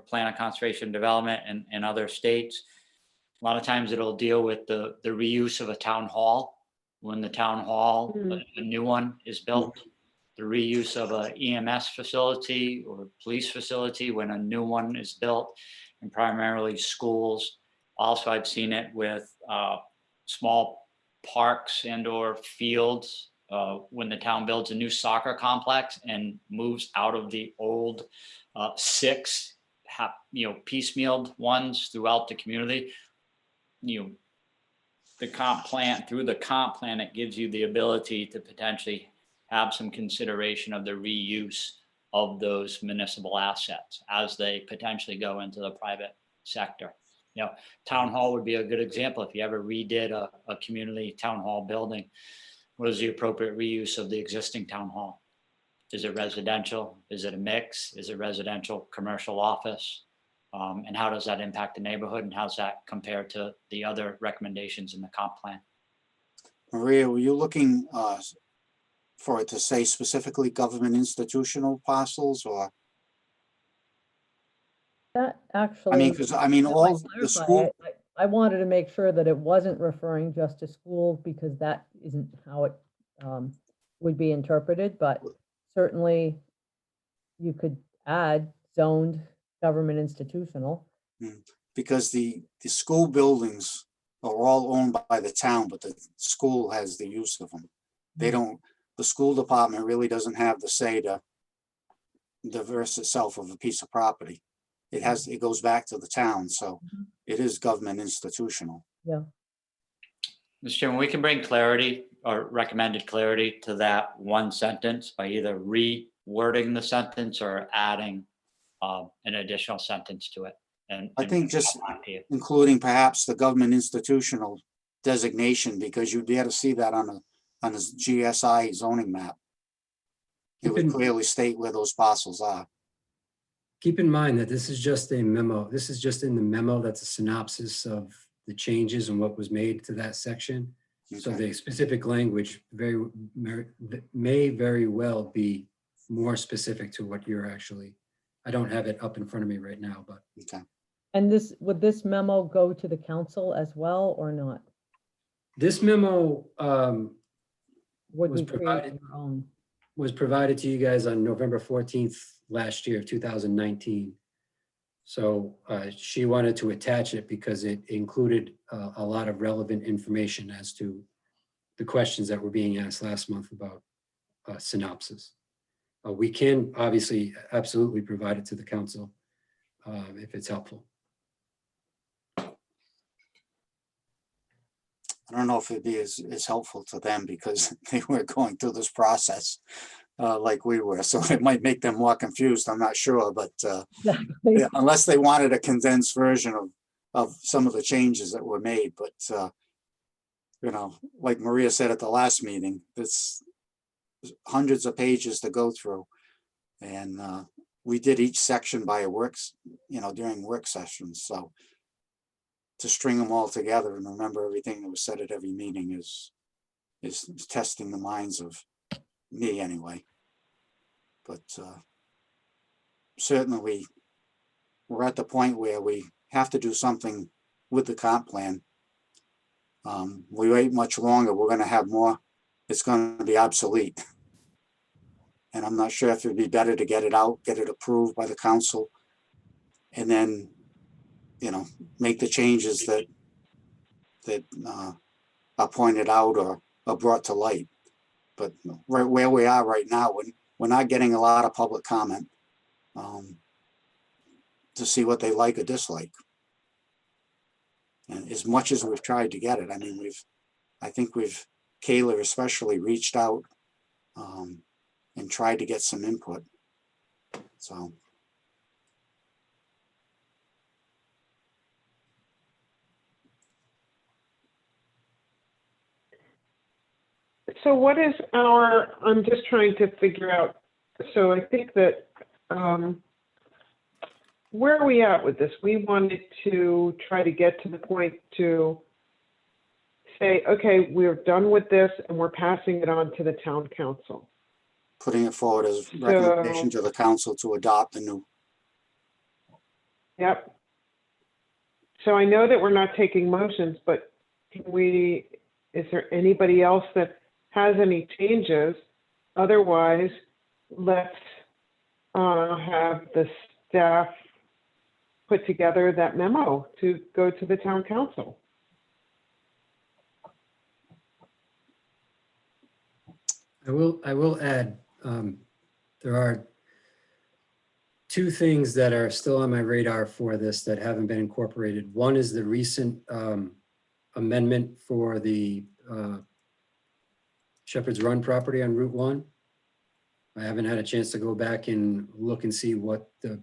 S5: plan of conservation development in other states. A lot of times it'll deal with the reuse of a town hall. When the town hall, a new one is built, the reuse of a EMS facility or police facility when a new one is built, and primarily schools. Also, I've seen it with small parks and or fields when the town builds a new soccer complex and moves out of the old 6 piecemealed ones throughout the community. The comp plan, through the comp plan, it gives you the ability to potentially have some consideration of the reuse of those municipal assets as they potentially go into the private sector. Town hall would be a good example. If you ever redid a community town hall building, what is the appropriate reuse of the existing town hall? Is it residential? Is it a mix? Is it residential, commercial office? And how does that impact the neighborhood, and how's that compared to the other recommendations in the comp plan?
S1: Maria, were you looking for it to say specifically government institutional parcels, or,
S4: That
S1: I mean,
S4: actually.
S1: because, I mean,
S4: that
S1: all
S4: might
S1: the
S4: clarify
S1: school,
S4: it. I wanted to make sure that it wasn't referring just to school, because that isn't how it would be interpreted, but certainly you could add zoned government institutional.
S1: because the school buildings are all owned by the town, but the school has the use of them. They don't, the school department really doesn't have the say to diverse itself of a piece of property. It goes back to the town, so it is government institutional.
S4: Yeah.
S5: Mr. Chairman, we can bring clarity or recommended clarity to that one sentence by either rewording the sentence or adding an additional sentence to it. And
S1: I think just
S5: come back to you.
S1: including perhaps the government institutional designation, because you'd be able to see that on a GSI zoning map. It would clearly state where those parcels are.
S2: Keep in mind that this is just a memo. This is just in the memo. That's a synopsis of the changes and what was made to that section. So
S1: Okay.
S2: the specific language may very well be more specific to what you're actually, I don't have it up in front of me right now, but
S1: Okay.
S4: And would this memo go to the council as well or not?
S2: this memo
S4: Would
S2: Was
S4: we create
S2: provided-
S4: our own?
S2: was provided to you guys on November 14th last year, 2019. So she wanted to attach it because it included a lot of relevant information as to the questions that were being asked last month about synopsis. We can obviously absolutely provide it to the council if it's helpful.
S1: I don't know if it'd be as helpful to them because they were going through this process like we were, so it might make them more confused. I'm not sure, but
S4: Exactly.
S1: yeah, unless they wanted a condensed version of some of the changes that were made, but you know, like Maria said at the last meeting, it's hundreds of pages to go through. And we did each section by a during work sessions, so to string them all together and remember everything that was said at every meeting is testing the minds of me anyway. But certainly we're at the point where we have to do something with the comp plan. We wait much longer, we're gonna have more, it's gonna be obsolete. And I'm not sure if it'd be better to get it out, get it approved by the council, and then, make the changes that are pointed out or brought to light. But right where we are right now, we're not getting a lot of public comment to see what they like or dislike. And as much as we've tried to get it, I mean, I think Kayla especially reached out and tried to get some input. So.
S3: So what is I'm just trying to figure out, so I think that, where are we at with this? We wanted to try to get to the point to say, okay, we're done with this and we're passing it on to the town council.
S1: Putting it forward as recommendation to the council to adopt the new.
S3: Yep. So I know that we're not taking motions, but is there anybody else that has any changes? Otherwise, let's have the staff put together that memo to go to the town council.
S2: I will add, there are two things that are still on my radar for this that haven't been incorporated. One is the recent amendment for the Shepherd's Run property on Route 1. I haven't had a chance to go back and look and see what the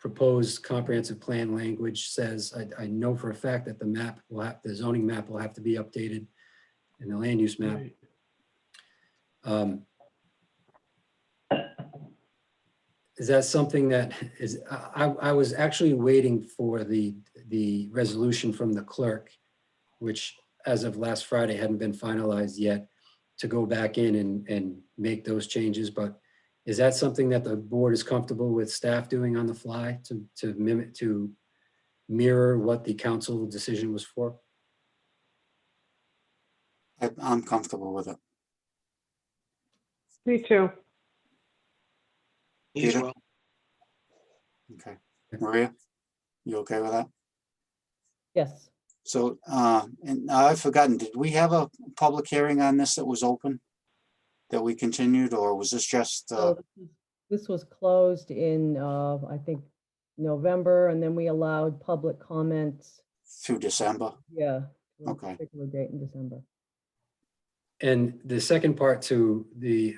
S2: proposed comprehensive plan language says, I know for a fact that the map will have, the zoning map will have to be updated and the land use map. Is that something that is, I was actually waiting for the resolution from the clerk, which as of last Friday hadn't been finalized yet, to go back in and make those changes. But is that something that the board is comfortable with staff doing on the fly to mimic, to mirror what the council decision was for?
S1: I'm comfortable with it.
S3: Me too.
S8: Me as
S1: Peter?
S8: well.
S1: Okay. Maria, you okay with that?
S4: Yes.
S1: So, and I've forgotten, did we have a public hearing on this that was open? That we continued, or was this just,
S4: So this was closed in, I think, November, and then we allowed public comments,
S1: through December?
S4: yeah, to a
S1: Okay.
S4: particular date in December.
S2: And the second part to the,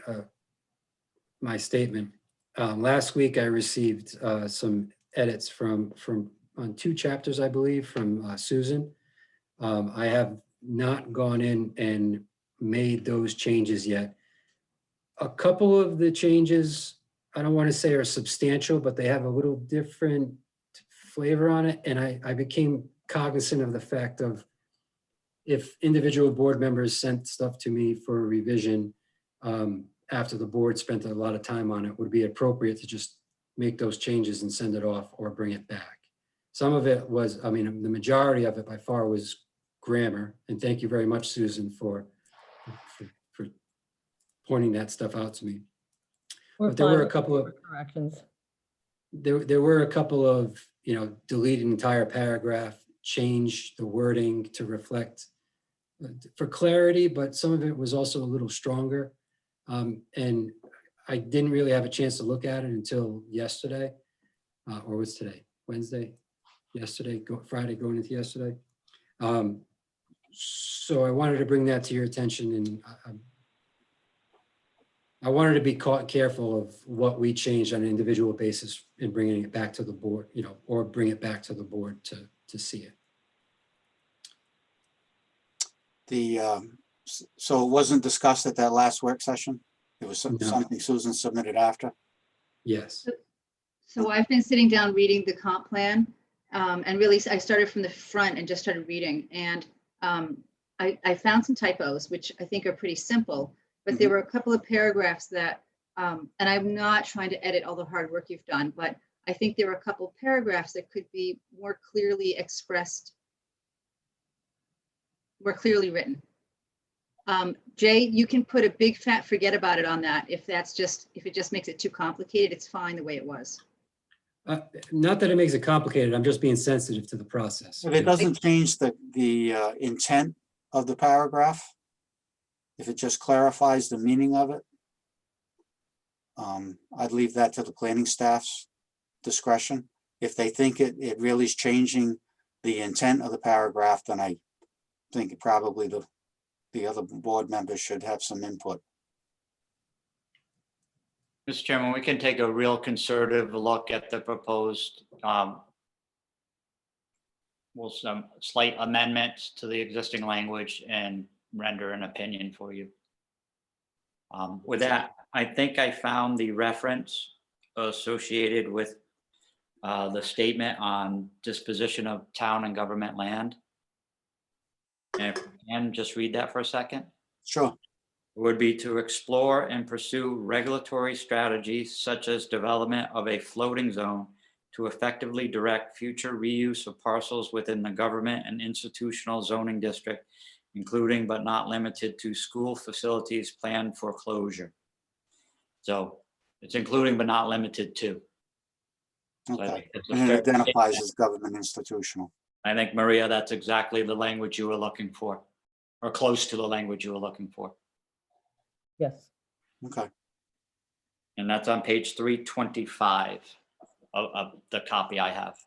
S2: my statement, last week I received some edits from on 2 chapters, I believe, from Susan. I have not gone in and made those changes yet. A couple of the changes, I don't want to say are substantial, but they have a little different flavor on it. And I became cognizant of the fact of, if individual board members sent stuff to me for a revision, after the board spent a lot of time on it, would be appropriate to just make those changes and send it off or bring it back. Some of it was, I mean, the majority of it by far was grammar. And thank you very much, Susan, for pointing that stuff out to me.
S4: We're
S2: But there were
S4: fine
S2: a
S4: with
S2: couple of,
S4: corrections.
S2: there were a couple of, delete an entire paragraph, change the wording to reflect for clarity, but some of it was also a little stronger. And I didn't really have a chance to look at it until yesterday, or was today, Wednesday, yesterday, Friday going into yesterday. So I wanted to bring that to your attention, and I wanted to be careful of what we changed on an individual basis in bringing it back to the board, or bring it back to the board to see it.
S1: So it wasn't discussed at that last work session? It was
S2: No.
S1: something Susan submitted after?
S2: Yes.
S12: So I've been sitting down reading the comp plan, and really I started from the front and just started reading. And I found some typos, which I think are pretty simple, but there were a couple of paragraphs that, and I'm not trying to edit all the hard work you've done, but I think there were a couple of paragraphs that could be more clearly expressed, more clearly written. Jay, you can put a big fat forget about it on that. If it just makes it too complicated, it's fine the way it was.
S2: Not that it makes it complicated, I'm just being sensitive to the process.
S1: If it doesn't change the intent of the paragraph, if it just clarifies the meaning of it, I'd leave that to the planning staff's discretion. If they think it really is changing the intent of the paragraph, then I think probably the other board members should have some input.
S5: Mr. Chairman, we can take a real conservative look at the proposed, some slight amendments to the existing language and render an opinion for you. With that, I think I found the reference associated with the statement on disposition of town and government land. And if we can just read that for a second.
S1: Sure.
S5: Would be to explore and pursue regulatory strategies such as development of a floating zone to effectively direct future reuse of parcels within the government and institutional zoning district, including but not limited to school facilities planned for closure. So it's including but not limited to. So I
S1: Okay.
S5: think it's a
S1: And it
S5: fair
S1: identifies
S5: statement.
S1: as government institutional.
S5: I think, Maria, that's exactly the language you were looking for, or close to the language you were looking for.
S4: Yes.
S1: Okay.
S5: And that's on page 325 of the copy I have.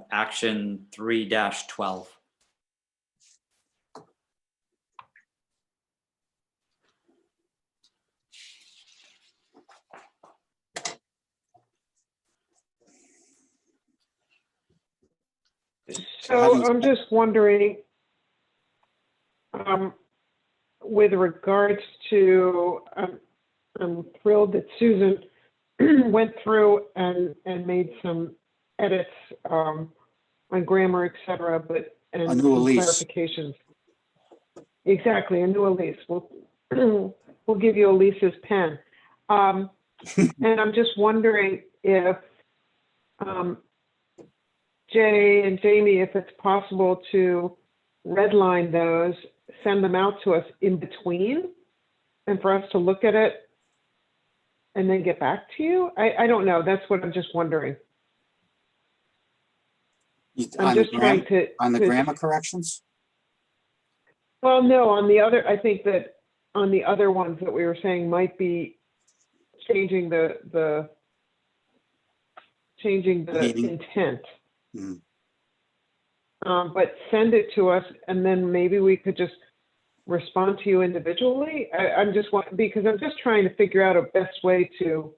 S5: Action 3-12.
S3: So
S1: having
S3: I'm just wondering, with regards to, I'm thrilled that Susan went through and made some edits on grammar, et cetera, but, and
S1: A new
S3: some
S1: Elise.
S3: clarifications. Exactly, a new Elise. We'll give you Elise's pen. And I'm just wondering if, Jay and Jamie, if it's possible to redline those, send them out to us in between, and for us to look at it and then get back to you? I don't know. That's what I'm just wondering. I'm
S1: on the
S3: just trying to.
S1: on the grammar corrections.
S3: Well, no, on the other, I think that on the other ones that we were saying might be changing the
S1: Meaning.
S3: intent.
S1: Mhm.
S3: But send it to us, and then maybe we could just respond to you individually. I'm just because I'm just trying to figure out a best way to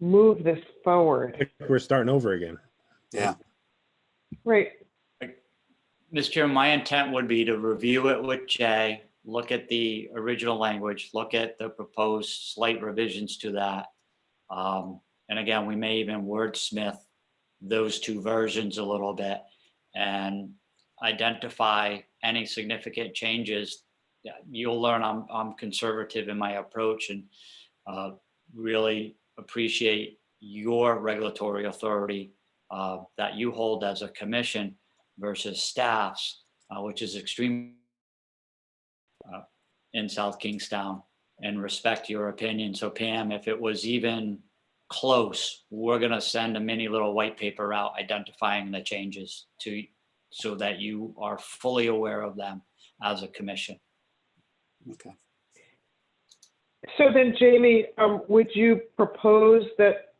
S3: move this forward.
S9: We're starting over again.
S1: Yeah.
S3: Right.
S5: Mr. Chairman, my intent would be to review it with Jay, look at the original language, look at the proposed slight revisions to that. And again, we may even wordsmith those two versions a little bit and identify any significant changes. Yeah, you'll learn I'm conservative in my approach, and really appreciate your regulatory authority that you hold as a commission versus staff's, which is extreme in South Kingstown, and respect your opinion. So Pam, if it was even close, we're gonna send a mini little white paper out identifying the changes to, so that you are fully aware of them as a commission.
S1: Okay.
S3: So then, Jamie, would you propose that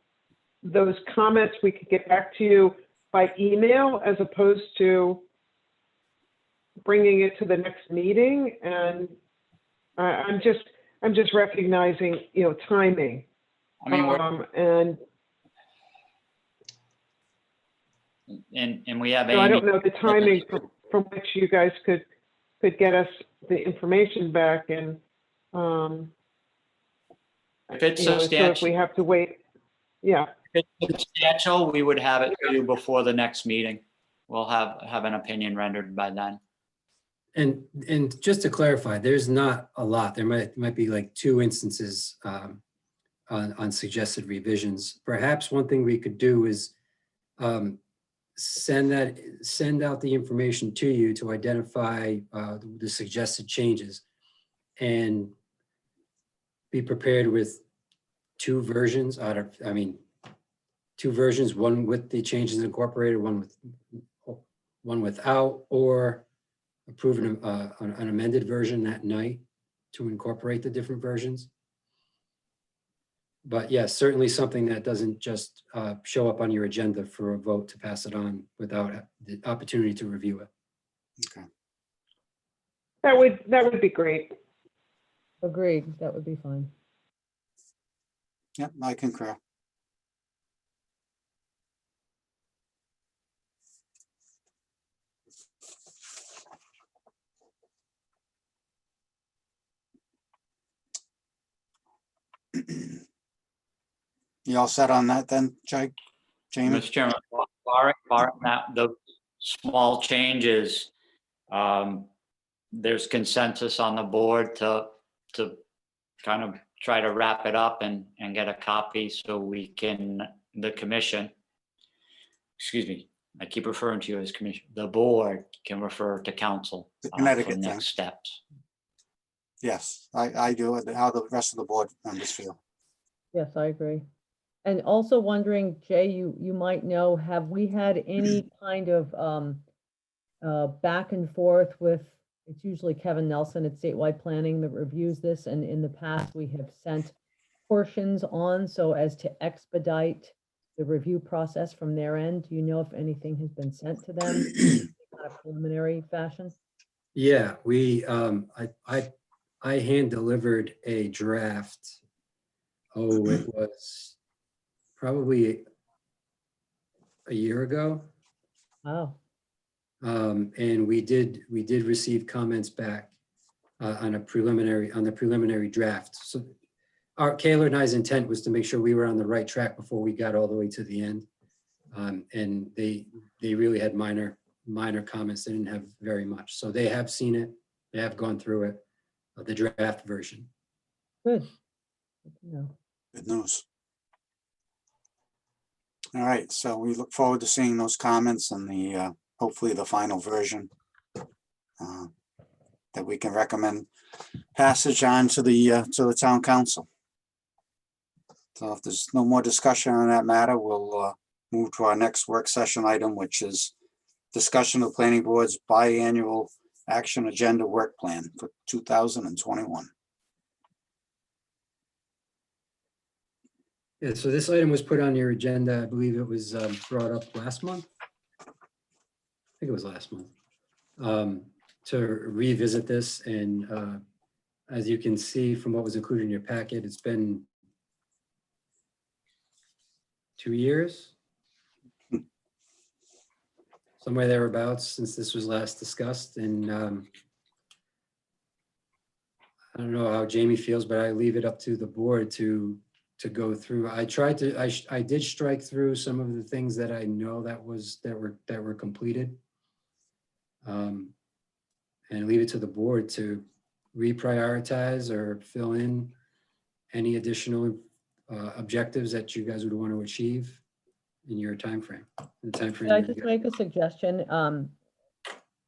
S3: those comments, we could get back to you by email as opposed to bringing it to the next meeting? And I'm just recognizing, timing.
S5: I mean, and we have
S3: So I
S5: Amy.
S3: don't know the timing from which you guys could get us the information back, and
S5: If it's
S3: so if
S5: substantial,
S3: we have to wait, yeah.
S5: if it's substantial, we would have it to you before the next meeting. We'll have an opinion rendered by then.
S2: And just to clarify, there's not a lot. There might be like 2 instances on suggested revisions. Perhaps one thing we could do is send out the information to you to identify the suggested changes, and be prepared with 2 versions two versions, one with the changes incorporated, one without, or approving an amended version that night to incorporate the different versions. But yes, certainly something that doesn't just show up on your agenda for a vote to pass it on without the opportunity to review it.
S1: Okay.
S3: That would be great.
S4: Agreed, that would be fine.
S1: Yep, I concur. You all set on that then, Jamie?
S5: Mr. Chairman, barring that, the small changes, there's consensus on the board to kind of try to wrap it up and get a copy so we can, the commission, excuse me, I keep referring to you as commission, the board can refer to council
S1: The
S5: for
S1: Connecticut thing.
S5: next steps.
S1: Yes, I do. How the rest of the board members feel.
S4: Yes, I agree. And also wondering, Jay, you might know, have we had any kind of back and forth with, it's usually Kevin Nelson at Statewide Planning that reviews this, and in the past we have sent portions on so as to expedite the review process from their end. Do you know if anything has been sent to them in a preliminary fashion?
S2: Yeah, we I hand delivered a draft. Oh, it was probably a year ago.
S4: Oh,
S2: And we did receive comments back on the preliminary draft. So Kayla and I's intent was to make sure we were on the right track before we got all the way to the end. And they really had minor comments. They didn't have very much. So they have seen it. They have gone through it, the draft version.
S4: Good. Good to know.
S1: Good news. All right, so we look forward to seeing those comments and the, hopefully the final version that we can recommend passage on to the town council. So if there's no more discussion on that matter, we'll move to our next work session item, which is discussion of planning board's biannual action agenda work plan for 2021.
S2: Yeah, so this item was put on your agenda. I believe it was brought up last month. I think it was last month, to revisit this. And as you can see from what was included in your packet, it's been 2 years, somewhere thereabouts, since this was last discussed. And I don't know how Jamie feels, but I leave it up to the board to go through. I did strike through some of the things that I know that were completed. And leave it to the board to reprioritize or fill in any additional objectives that you guys would want to achieve in your timeframe.
S4: Can I just make a suggestion?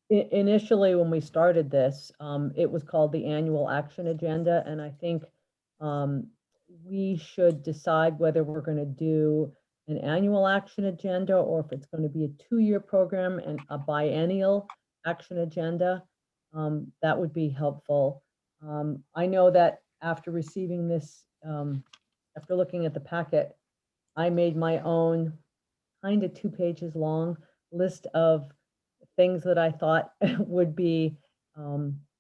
S4: Initially, when we started this, it was called the annual action agenda, and I think we should decide whether we're going to do an annual action agenda or if it's going to be a 2-year program and a biennial action agenda. That would be helpful. I know that after receiving this, after looking at the packet, I made my own kind of 2 pages long list of things that I thought would be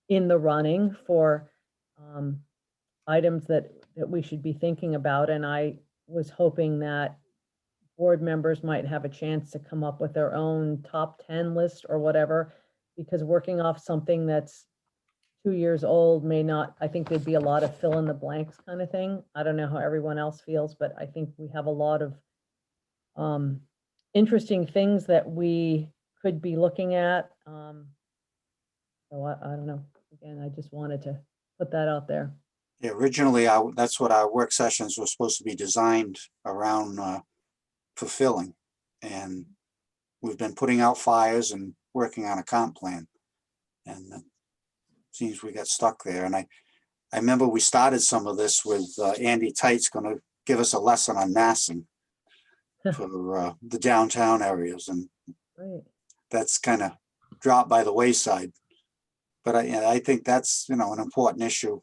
S4: in the running for items that we should be thinking about. And I was hoping that board members might have a chance to come up with their own top 10 list or whatever, because working off something that's 2 years old may not, I think there'd be a lot of fill in the blanks kind of thing. I don't know how everyone else feels, but I think we have a lot of interesting things that we could be looking at. So I don't know. Again, I just wanted to put that out there.
S1: Yeah, originally, that's what our work sessions were supposed to be designed around fulfilling. And we've been putting out fires and working on a comp plan. And it seems we got stuck there. And I remember we started some of this with Andy Tight's going to give us a lesson on massing for the downtown areas. And
S4: Right.
S1: that's kind of dropped by the wayside. But I think that's, an important issue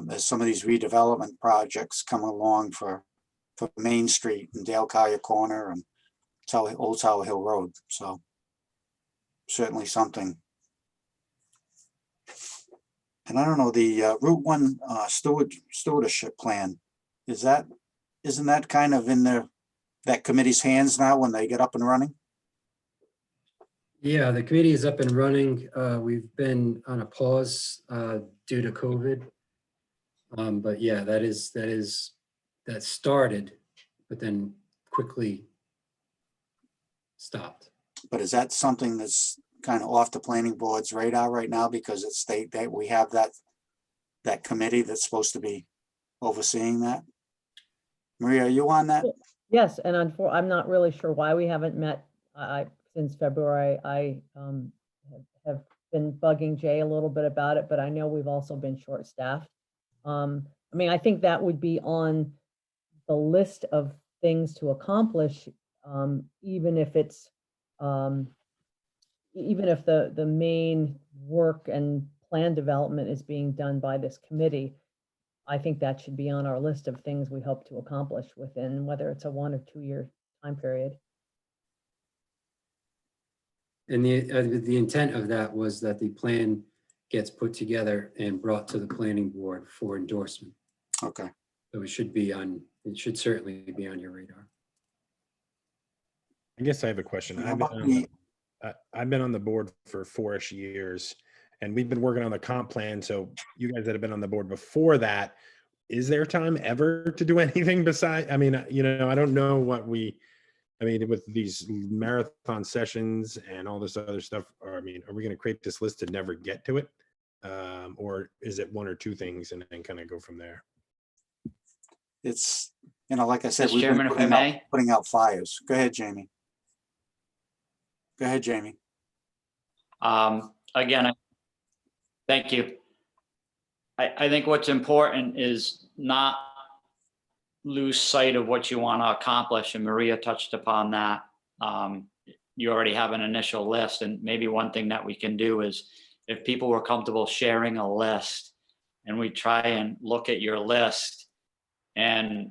S1: as some of these redevelopment projects come along for Main Street and Dale Collier Corner and Old Tower Hill Road. So certainly something. And I don't know, the Route 1 stewardship plan, isn't that kind of in that committee's hands now when they get up and running?
S2: Yeah, the committee is up and running. We've been on a pause due to COVID. But yeah, that started, but then quickly stopped.
S1: But is that something that's kind of off the planning board's radar right now, because it's that we have that committee that's supposed to be overseeing that? Maria, are you on that?
S4: Yes, and I'm not really sure why we haven't met since February. I have been bugging Jay a little bit about it, but I know we've also been short-staffed. I mean, I think that would be on the list of things to accomplish, even if it's even if the main work and plan development is being done by this committee. I think that should be on our list of things we hope to accomplish within, whether it's a 1 or 2 year time period.
S2: And the intent of that was that the plan gets put together and brought to the planning board for endorsement.
S1: Okay.
S2: So it should certainly be on your radar.
S9: I guess I have a question.
S1: How about the
S9: I've been on the board for 4-ish years, and we've been working on the comp plan. So you guys that have been on the board before that, is there time ever to do anything beside? I mean, I don't know what I mean, with these marathon sessions and all this other stuff, or I mean, are we going to create this list to never get to it? Or is it one or two things and then kind of go from there?
S1: It's, like I said,
S5: Mr.
S1: we've been
S5: Chairman, if I
S1: putting
S5: may.
S1: out fires. Go ahead, Jamie. Go ahead, Jamie.
S5: Again, thank you. I think what's important is not lose sight of what you want to accomplish, and Maria touched upon that. You already have an initial list, and maybe one thing that we can do is if people were comfortable sharing a list, and we try and look at your list and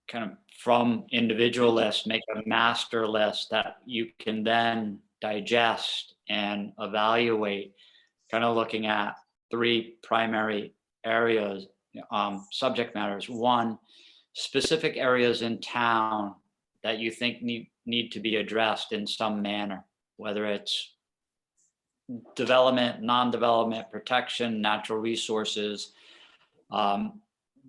S5: kind of from individual lists, make a master list that you can then digest and evaluate, kind of looking at 3 primary areas, subject matters. 1, specific areas in town that you think need to be addressed in some manner, whether it's development, non-development, protection, natural resources,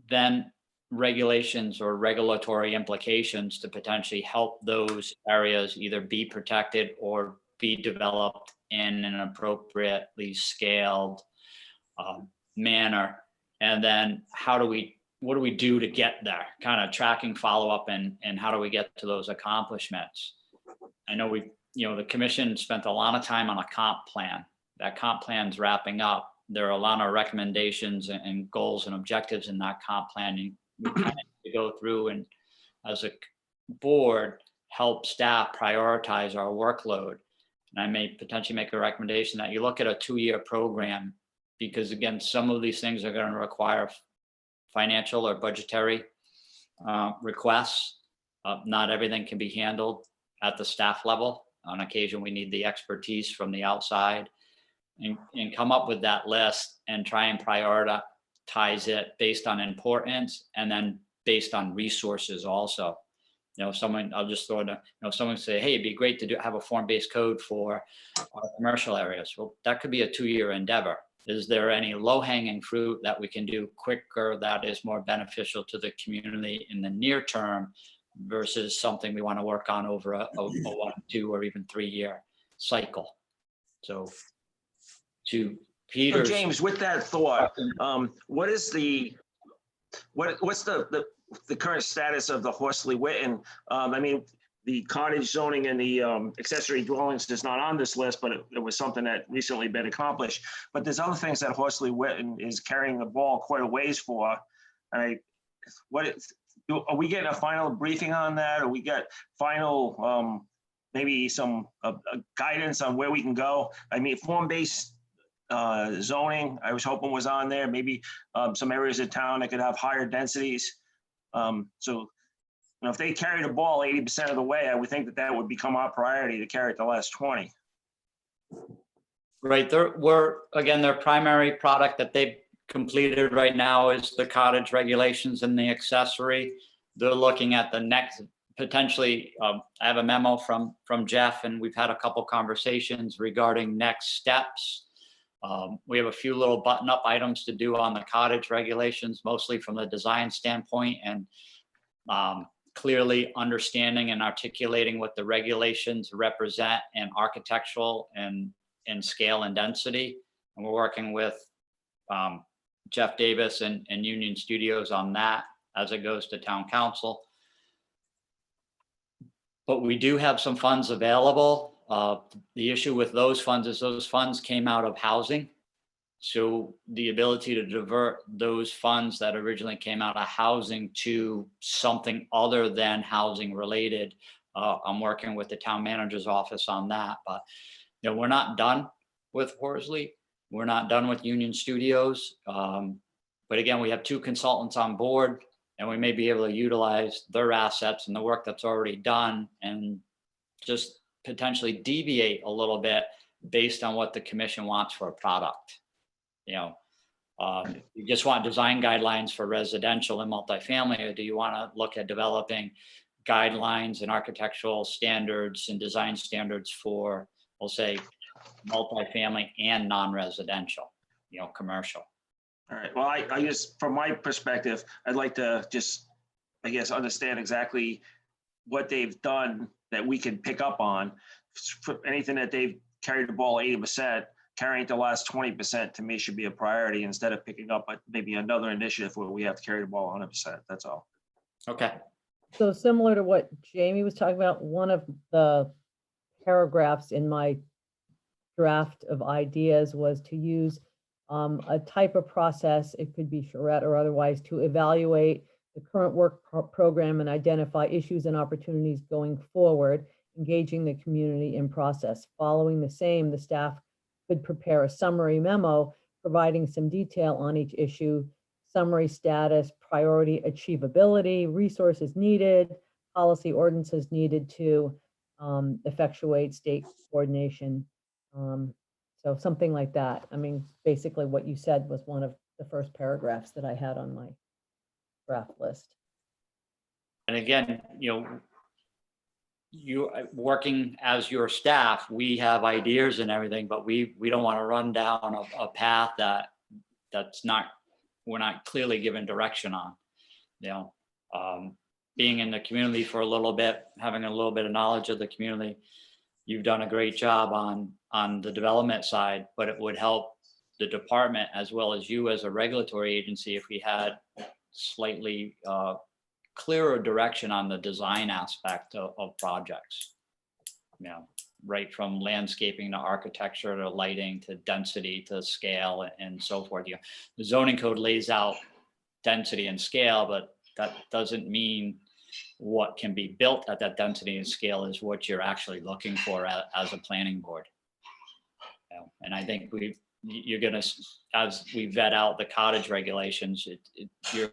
S5: then regulations or regulatory implications to potentially help those areas either be protected or be developed in an appropriately scaled manner. And then what do we do to get there? Kind of tracking, follow up, and how do we get to those accomplishments? I know the commission spent a lot of time on a comp plan. That comp plan's wrapping up. There are a lot of recommendations and goals and objectives in that comp plan. We kind of need to go through and, as a board, help staff prioritize our workload. And I may potentially make a recommendation that you look at a 2-year program, because again, some of these things are going to require financial or budgetary requests. Not everything can be handled at the staff level. On occasion, we need the expertise from the outside, and come up with that list and try and prioritize it based on importance and then based on resources also. I'll just throw it, someone say, hey, it'd be great to have a form-based code for our commercial areas. Well, that could be a 2-year endeavor. Is there any low-hanging fruit that we can do quicker that is more beneficial to the community in the near term versus something we want to work on over a 1, 2, or even 3-year cycle? So to Peter's—
S8: So James, with that thought, what's the current status of the Horsley Witten? I mean, the cottage zoning and the accessory dwellings is not on this list, but it was something that recently been accomplished. But there's other things that Horsley Witten is carrying the ball quite a ways for. Are we getting a final briefing on that? Or we get final, maybe some guidance on where we can go? I mean, form-based zoning, I was hoping was on there. Maybe some areas of town that could have higher densities. So if they carry the ball 80% of the way, I would think that would become our priority to carry it the last 20.
S5: Right. Their primary product that they've completed right now is the cottage regulations and the accessory. They're looking at the next, potentially, I have a memo from Jeff, and we've had a couple conversations regarding next steps. We have a few little button-up items to do on the cottage regulations, mostly from the design standpoint, and clearly understanding and articulating what the regulations represent in architectural and scale and density. And we're working with Jeff Davis and Union Studios on that as it goes to town council. But we do have some funds available. The issue with those funds is those funds came out of housing. So the ability to divert those funds that originally came out of housing to something other than housing related, I'm working with the town manager's office on that. But we're not done with Horsley. We're not done with Union Studios. But again, we have 2 consultants on board, and we may be able to utilize their assets and the work that's already done and just potentially deviate a little bit based on what the commission wants for a product. You just want design guidelines for residential and multifamily, or do you want to look at developing guidelines and architectural standards and design standards for we'll say multifamily and non-residential, commercial.
S8: All right, well, I just, from my perspective, I'd like to just, I guess, understand exactly what they've done that we can pick up on. For anything that they've carried the ball 80%, carrying the last 20% to me should be a priority instead of picking up maybe another initiative where we have to carry the ball 100%. That's all.
S5: Okay.
S4: So similar to what Jamie was talking about, one of the paragraphs in my draft of ideas was to use a type of process, it could be charrette or otherwise, to evaluate the current work program and identify issues and opportunities going forward, engaging the community in process. Following the same, the staff could prepare a summary memo providing some detail on each issue, summary status, priority achievability, resources needed, policy ordinances needed to effectuate state coordination. So something like that. I mean, basically what you said was one of the first paragraphs that I had on my draft list.
S5: And again, you working as your staff, we have ideas and everything, but we don't want to run down a path we're not clearly given direction on. Being in the community for a little bit, having a little bit of knowledge of the community, you've done a great job on the development side, but it would help the department as well as you as a regulatory agency if we had slightly clearer direction on the design aspect of projects. Right from landscaping to architecture to lighting to density to scale and so forth. The zoning code lays out density and scale, but that doesn't mean what can be built at that density and scale is what you're actually looking for as a planning board. And I think you're gonna, as we vet out the cottage regulations, you're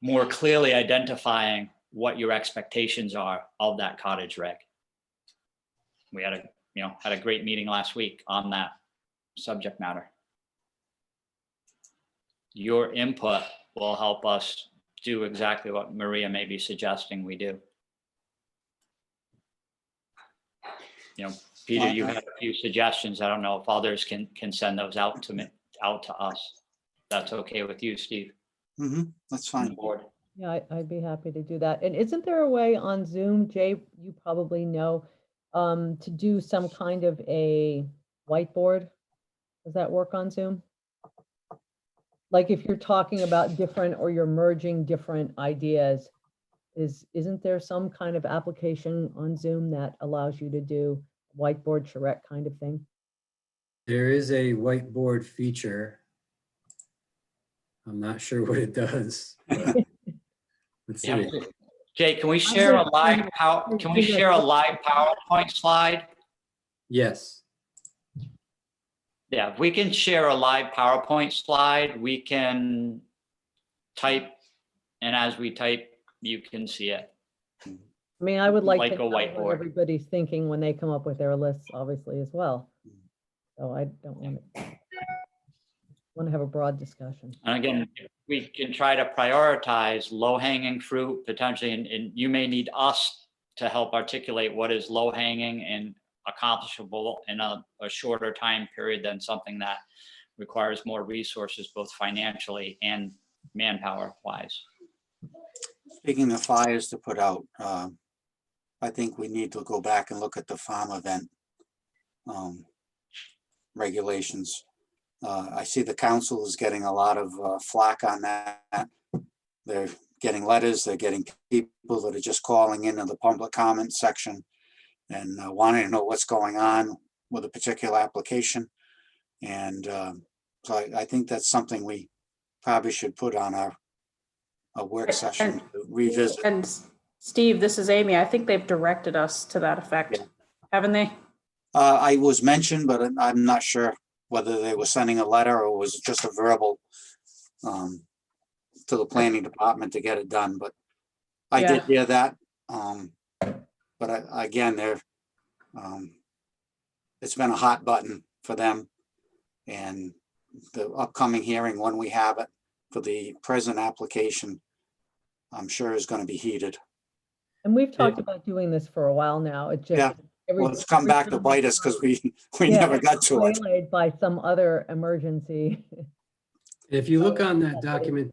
S5: more clearly identifying what your expectations are of that cottage reg. We had a great meeting last week on that subject matter. Your input will help us do exactly what Maria may be suggesting we do. Peter, you had a few suggestions. I don't know if others can send those out to us. That's okay with you, Steve?
S1: Mm-hmm, that's fine.
S5: Board.
S4: Yeah, I'd be happy to do that. And isn't there a way on Zoom, Jay, you probably know, to do some kind of a whiteboard? Does that work on Zoom? Like if you're talking about different or you're merging different ideas, isn't there some kind of application on Zoom that allows you to do whiteboard charrette kind of thing?
S2: There is a whiteboard feature. I'm not sure what it does. But let's see.
S5: Jay, can we share a live PowerPoint slide?
S2: Yes.
S5: Yeah, if we can share a live PowerPoint slide, we can type, and as we type, you can see it.
S4: I mean, I would like
S5: Like
S4: to
S5: a
S4: know what
S5: whiteboard.
S4: everybody's thinking when they come up with their lists, obviously, as well. So I don't want to have a broad discussion.
S5: And again, we can try to prioritize low-hanging fruit potentially, and you may need us to help articulate what is low-hanging and accomplishable in a shorter time period than something that requires more resources, both financially and manpower-wise.
S1: Speaking of fires to put out, I think we need to go back and look at the farm event regulations. I see the council is getting a lot of flack on that. They're getting letters, they're getting people that are just calling into the public comment section and wanting to know what's going on with a particular application. And so I think that's something we probably should put on a work session to revisit.
S13: And Steve, this is Amy. I think they've directed us to that effect,
S1: Yeah.
S13: haven't they?
S1: I was mentioned, but I'm not sure whether they were sending a letter or was it just a verbal to the planning department to get it done, but I did hear that. But again, it's been a hot button for them. And the upcoming hearing, when we have it for the present application, I'm sure is going to be heated.
S4: And we've talked about doing this for a while now. It just,
S1: Yeah. Well, it's come back to bite us because we
S4: Yeah,
S1: never got to it.
S4: waylaid by some other emergency.
S2: If you look on that document,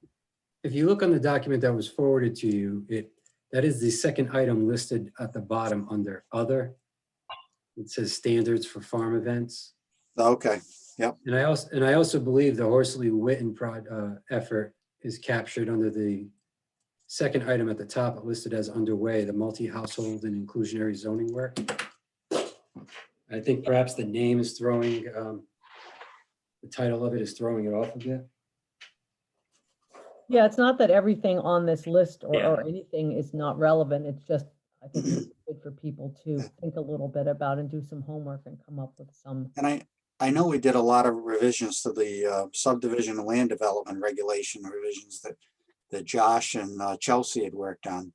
S2: that was forwarded to you, that is the second item listed at the bottom under other. It says standards for farm events.
S1: Okay,
S2: And I also believe the Horsley Witten effort is captured under the second item at the top, listed as underway, the multi-household and inclusionary zoning work. I think perhaps the name is throwing, the title of it is throwing it off a bit.
S4: Yeah, it's not that everything on this list
S5: Yeah.
S4: or anything is not relevant. It's just, I think it's good for people to think a little bit about and do some homework and come up with some.
S1: and I know we did a lot of revisions to the subdivision and land development regulation revisions that Josh and Chelsea had worked on.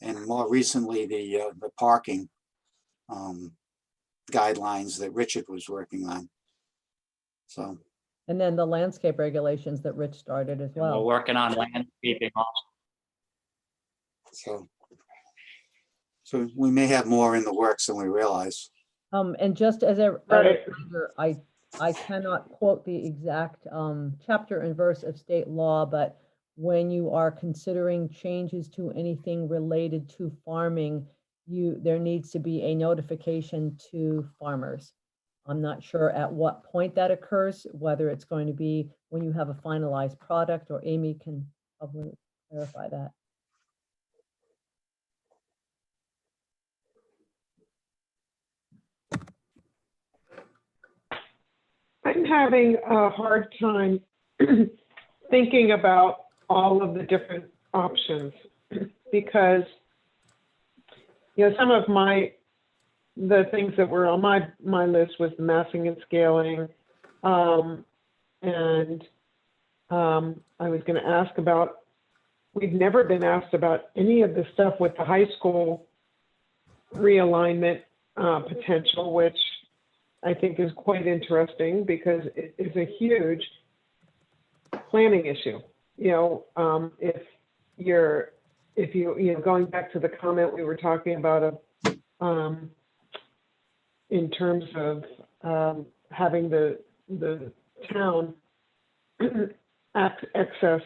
S1: And more recently, the parking guidelines that Richard was working on. So,
S4: And then the landscape regulations that Rich started as
S5: And we're
S4: well.
S5: working on landscaping also.
S1: so we may have more in the works than we realize.
S4: And just as a
S3: Right.
S4: reminder, I cannot quote the exact chapter and verse of state law, but when you are considering changes to anything related to farming, there needs to be a notification to farmers. I'm not sure at what point that occurs, whether it's going to be when you have a finalized product, or Amy can probably clarify that.
S3: I'm having a hard time thinking about all of the different options because, some of the things that were on my list was massing and scaling. And I was going to ask about, we've never been asked about any of the stuff with the high school realignment potential, which I think is quite interesting because it is a huge planning issue. If you going back to the comment we were talking about in terms of having the town access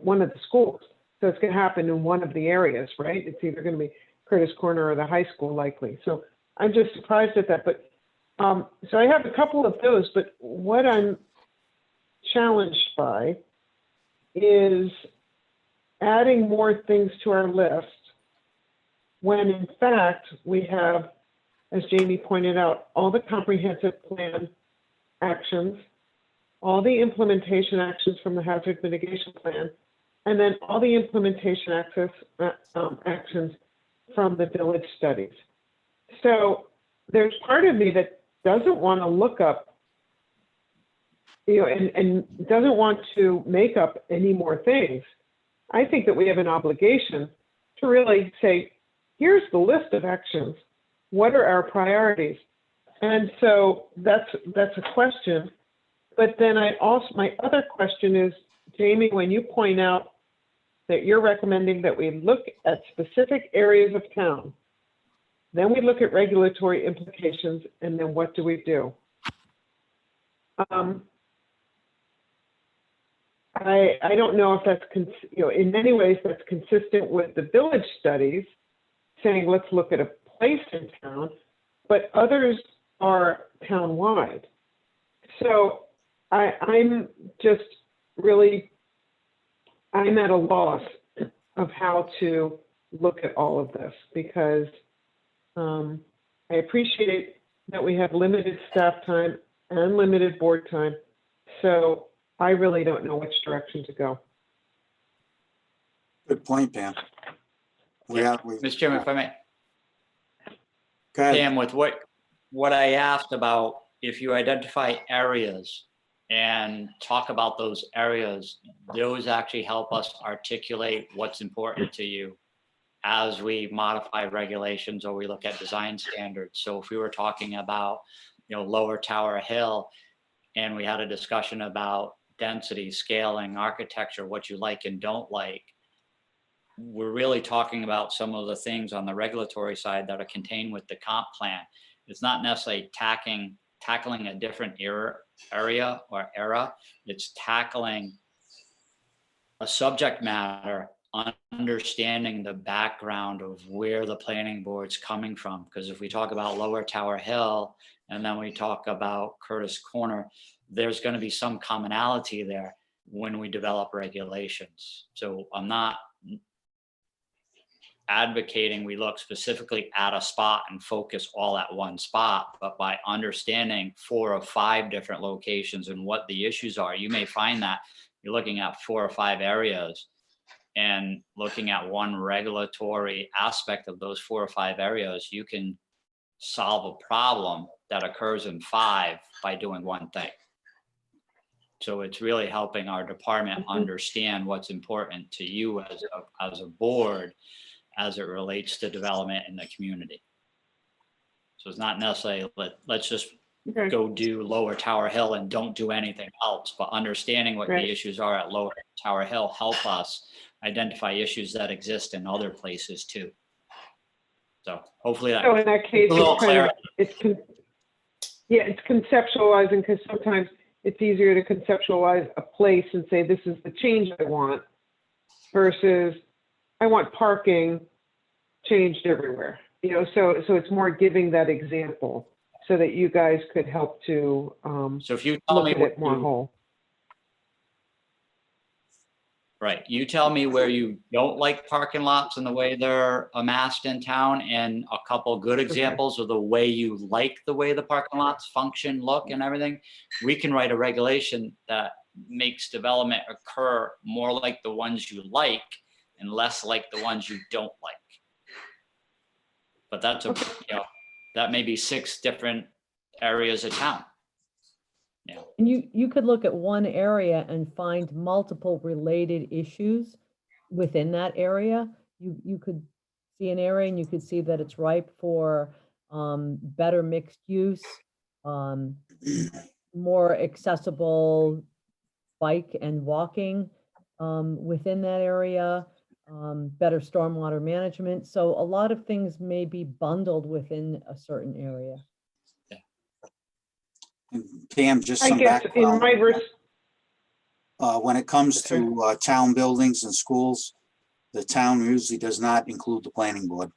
S3: one of the schools. So it's going to happen in one of the areas, right? It's either going to be Curtis Corner or the high school likely. So I'm just surprised at that. But so I have a couple of those, but what I'm challenged by is adding more things to our list when in fact we have, as Jamie pointed out, all the comprehensive plan actions, all the implementation actions from the hazard mitigation plan, and then all the implementation actions from the village studies. So there's part of me that doesn't want to look up, and doesn't want to make up any more things. I think that we have an obligation to really say, here's the list of actions. What are our priorities? And so that's a question. But then my other question is, Jamie, when you point out that you're recommending that we look at specific areas of town, then we look at regulatory implications, and then what do we do? I don't know if that's, in many ways that's consistent with the village studies saying, let's look at a place in town, but others are town-wide. So I'm just really, I'm at a loss of how to look at all of this because I appreciate that we have limited staff time and limited board time. So I really don't know which direction to go.
S1: Good point, Pam.
S5: Mr. Chairman, if I may,
S1: Go ahead.
S5: Pam, with what I asked about, if you identify areas and talk about those areas, those actually help us articulate what's important to you as we modify regulations or we look at design standards. So if we were talking about, Lower Tower Hill, and we had a discussion about density, scaling, architecture, what you like and don't like, we're really talking about some of the things on the regulatory side that are contained with the comp plan. It's not necessarily tackling a different area or era. It's tackling a subject matter, understanding the background of where the planning board's coming from. Because if we talk about Lower Tower Hill and then we talk about Curtis Corner, there's going to be some commonality there when we develop regulations. So I'm not advocating we look specifically at a spot and focus all at one spot, but by understanding 4 or 5 different locations and what the issues are, you may find that you're looking at 4 or 5 areas and looking at one regulatory aspect of those 4 or 5 areas, you can solve a problem that occurs in 5 by doing one thing. So it's really helping our department understand what's important to you as a board as it relates to development in the community. So it's not necessarily let's just go do Lower Tower Hill and don't do anything else, but understanding what the issues are at Lower Tower Hill help us identify issues that exist in other places too. So hopefully that.
S3: So in that case,
S5: a little clarity.
S3: it's conceptualizing, because sometimes it's easier to conceptualize a place and say, this is the change I want, versus I want parking changed everywhere. You know, so it's more giving that example so that you guys could help to
S5: So if you tell me
S3: look at it more whole.
S5: Right. You tell me where you don't like parking lots and the way they're amassed in town, and a couple good examples of the way you like the way the parking lots function, look, and everything. We can write a regulation that makes development occur more like the ones you like and less like the ones you don't like. But that's that may be 6 different areas of town. Yeah.
S4: And you could look at one area and find multiple related issues within that area. You could see an area and you could see that it's ripe for better mixed use, more accessible bike and walking within that area, better stormwater management. So a lot of things may be bundled within a certain area.
S1: Pam, just
S3: I
S1: some
S3: guess in
S1: background.
S3: my
S1: When it comes to town buildings and schools, the town usually does not include the planning board.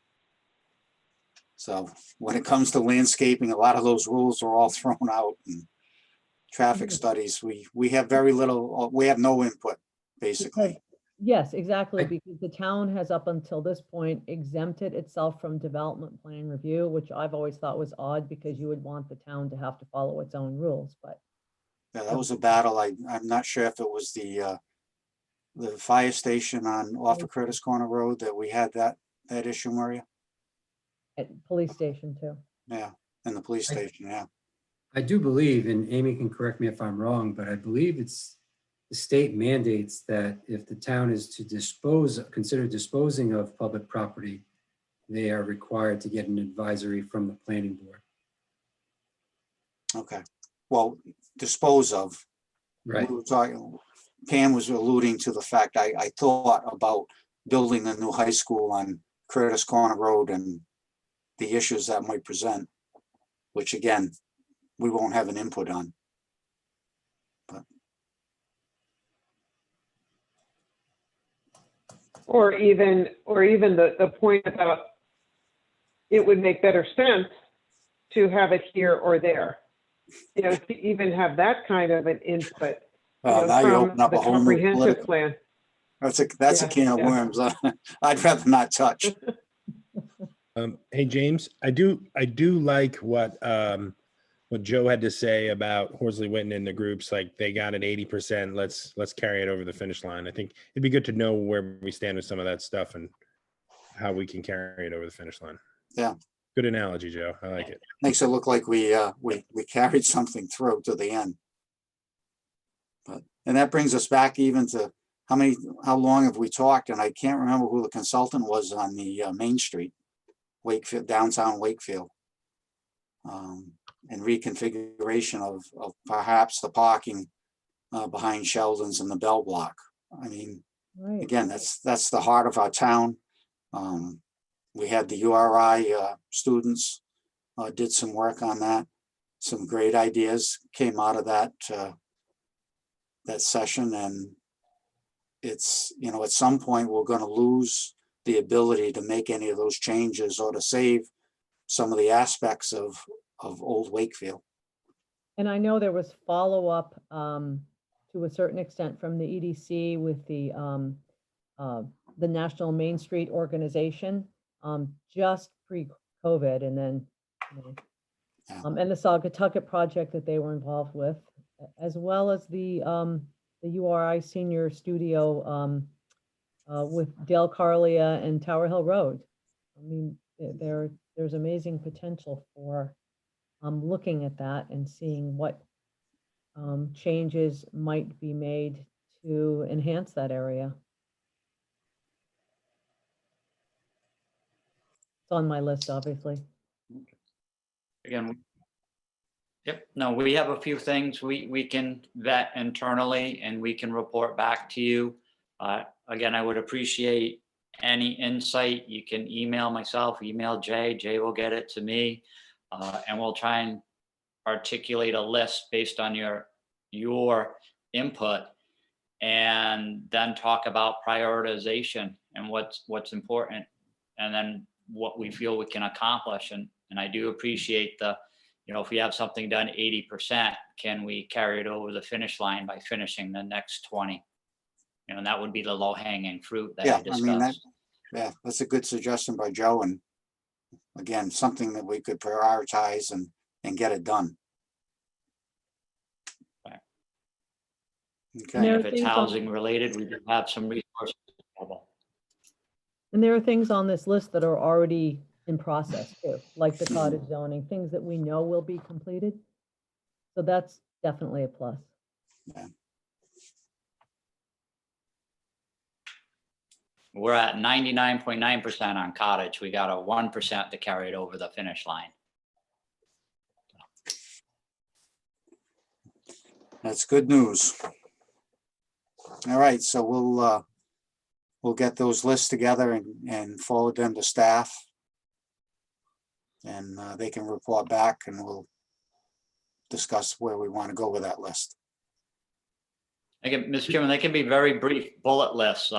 S1: So when it comes to landscaping, a lot of those rules are all thrown out. And traffic studies, we have very little, we have no input, basically.
S4: Yes, exactly, because the town has up until this point exempted itself from development plan review, which I've always thought was odd because you would want the town to have to follow its own rules, but.
S1: Yeah, that was a battle. I'm not sure if it was the fire station off of Curtis Corner Road that we had that issue, Maria.
S4: At police station too.
S1: Yeah, and the police station, yeah.
S2: I do believe, and Amy can correct me if I'm wrong, but I believe it's the state mandates that if the town is to consider disposing of public property, they are required to get an advisory from the planning board.
S1: Okay, well, dispose of.
S2: Right.
S1: We were talking, Pam was alluding to the fact I thought about building a new high school on Curtis Corner Road and the issues that might present, which again, we won't have an input on.
S3: Or even the point about it would make better sense to have it here or there. You know, to even have that kind of an input.
S1: Now you open up
S3: the
S1: a whole new
S3: comprehensive
S1: political.
S3: plan.
S1: That's a can of worms. I'd rather not touch.
S9: Hey, James, I do like what Joe had to say about Horsley Witten and the groups. Like they got an 80%. Let's carry it over the finish line. I think it'd be good to know where we stand with some of that stuff and how we can carry it over the finish line.
S1: Yeah.
S9: Good analogy, Joe. I like it.
S1: Makes it look like we carried something through to the end. And that brings us back even to how long have we talked? And I can't remember who the consultant was on the Main Street, Wakefield, downtown Wakefield. And reconfiguration of perhaps the parking behind Sheldon's and the Bell Block. I mean,
S4: Right.
S1: Again, that's the heart of our town. We had the URI students did some work on that. Some great ideas came out of that session, and it's, you know, at some point we're going to lose the ability to make any of those changes or to save some of the aspects of Old Wakefield.
S4: And I know there was follow-up to a certain extent from the EDC with the National Main Street Organization just pre-COVID, and then, you know, and the Saugatucket project that they were involved with, as well as the URI Senior Studio with Dale Carlia and Tower Hill Road. I mean, there's amazing potential for looking at that and seeing what changes might be made to enhance that area. It's on my list, obviously.
S5: Again, yep, no, we have a few things we can vet internally and we can report back to you. Again, I would appreciate any insight. You can email myself, email Jay. Jay will get it to me, and we'll try and articulate a list based on your input, and then talk about prioritization and what's important, and then what we feel we can accomplish. And I do appreciate the, you know, if we have something done 80%, can we carry it over the finish line by finishing the next 20? You know, and that would be the low hanging fruit that I discussed.
S1: Yeah, that's a good suggestion by Joe. And again, something that we could prioritize and get it done.
S5: Right.
S1: Okay.
S5: And
S4: There
S5: if
S4: are
S5: it's
S4: things on-
S5: housing related, we do have some resources available.
S4: And there are things on this list that are already in process too, like the cottage zoning, things that we know will be completed. So that's definitely a plus.
S1: Yeah.
S5: We're at 99.9% on cottage. We got a 1% to carry it over the finish line.
S1: That's good news. All right, so we'll get those lists together and forward them to staff. And they can report back and we'll discuss where we want to go with that list.
S5: Again, Mr. Chairman, they can be very brief bullet lists.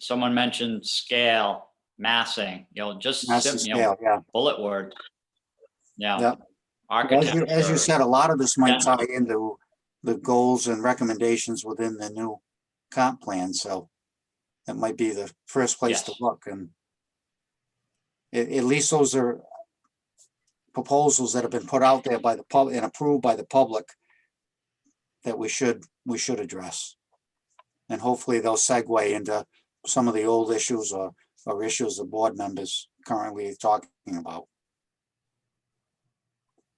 S5: Someone mentioned scale, massing, you know, just
S1: Massive
S5: you know,
S1: scale, yeah.
S5: bullet words. Yeah.
S1: Yep.
S5: Architecture.
S1: As you said, a lot of this might
S5: Yeah.
S1: tie into the goals and recommendations within the new comp plan. So that might be the first place to
S5: Yes.
S1: look. And at least those are proposals that have been put out there by the public and approved by the public that we should address. And hopefully they'll segue into some of the old issues or issues the board members currently talking about.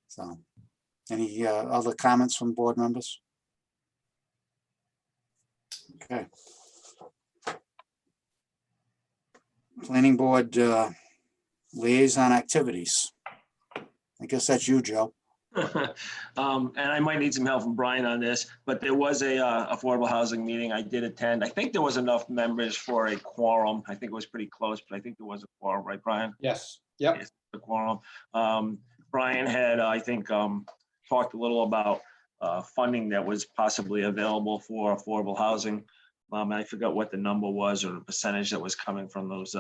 S1: So, any other comments from board members? Okay. Planning board liaison activities. I guess that's you, Joe.
S8: And I might need some help from Brian on this, but there was a affordable housing meeting I did attend. I think there was enough members for a quorum. I think it was pretty close, but I think there was a quorum, right, Brian?
S10: Yes, yep.
S8: Yes, the quorum. Brian had, I think, talked a little about funding that was possibly available for affordable housing. I forgot what the number was or the percentage that was coming from those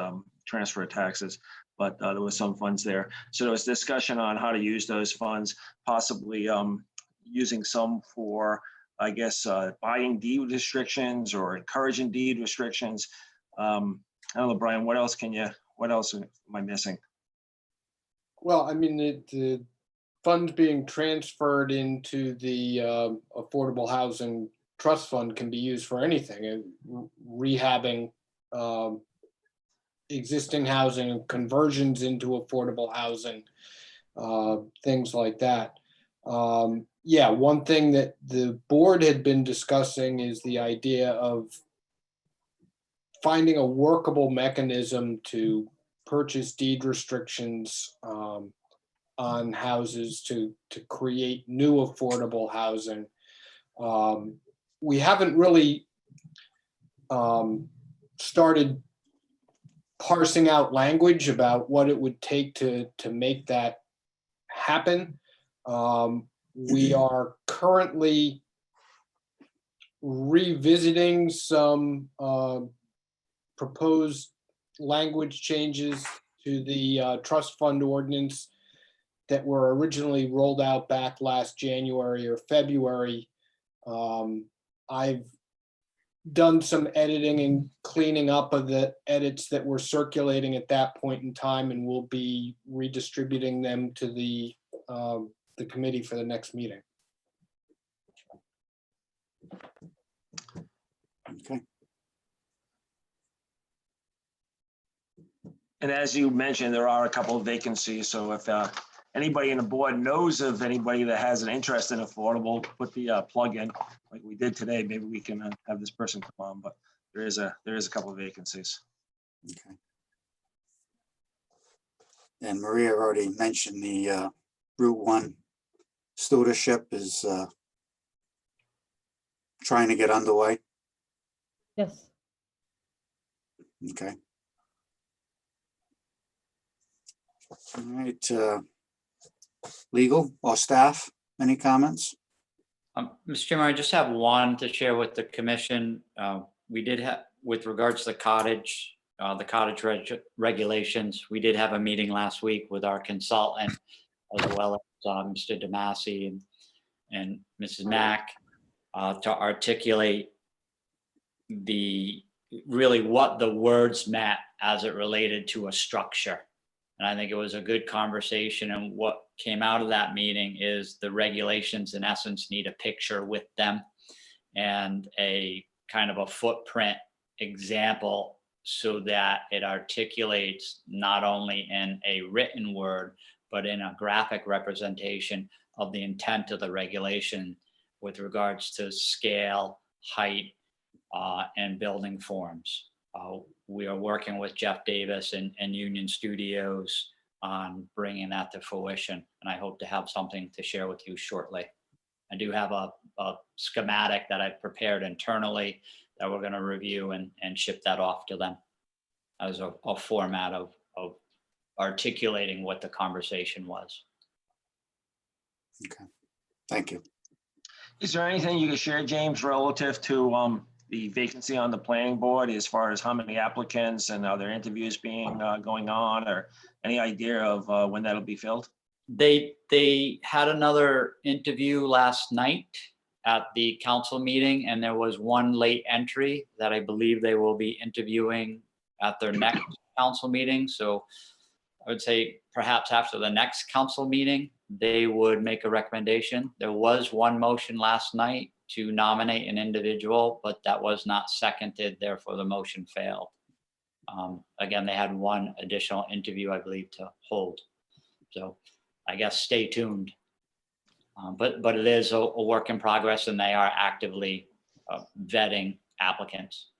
S8: transfer taxes, but there was some funds there. So there was discussion on how to use those funds, possibly using some for, I guess, buying deed restrictions or encouraging deed restrictions. I don't know, Brian, what else am I missing?
S10: Well, I mean, the funds being transferred into the Affordable Housing Trust Fund can be used for anything, rehabbing existing housing, conversions into affordable housing, things like that. Yeah, one thing that the board had been discussing is the idea of finding a workable mechanism to purchase deed restrictions on houses to create new affordable housing. We haven't really started parsing out language about what it would take to make that happen. We are currently revisiting some proposed language changes to the trust fund ordinance that were originally rolled out back last January or February. I've done some editing and cleaning up of the edits that were circulating at that point in time, and we'll be redistributing them to the committee for the next meeting.
S1: Okay.
S8: And as you mentioned, there are a couple of vacancies. So if anybody in the board knows of anybody that has an interest in affordable, put the plug in like we did today. Maybe we can have this person come on, but there is a couple of vacancies.
S1: Okay. And Maria already mentioned the Route 1 stewardship is trying to get underway.
S4: Yes.
S1: Okay. All right. Legal or staff, any comments?
S5: Mr. Chairman, I just have one to share with the commission. We did have, with regards to the cottage regulations, we did have a meeting last week with our consultant as well as Mr. Damasi and Mrs. Mack to articulate really what the words meant as it related to a structure. And I think it was a good conversation, and what came out of that meeting is the regulations in essence need a picture with them and a kind of a footprint example so that it articulates not only in a written word, but in a graphic representation of the intent of the regulation with regards to scale, height, and building forms. We are working with Jeff Davis and Union Studios on bringing that to fruition, and I hope to have something to share with you shortly. I do have a schematic that I've prepared internally that we're going to review and ship that off to them as a format of articulating what the conversation was.
S1: Okay, thank you.
S8: Is there anything you can share, James, relative to the vacancy on the planning board as far as how many applicants and are there interviews being going on, or any idea of when that'll be filled?
S5: They had another interview last night at the council meeting, and there was one late entry that I believe they will be interviewing at their next council meeting. So I would say perhaps after the next council meeting, they would make a recommendation. There was one motion last night to nominate an individual, but that was not seconded, therefore the motion failed. Again, they had one additional interview, I believe, to hold. So I guess stay tuned. But it is a work in progress, and they are actively vetting applicants.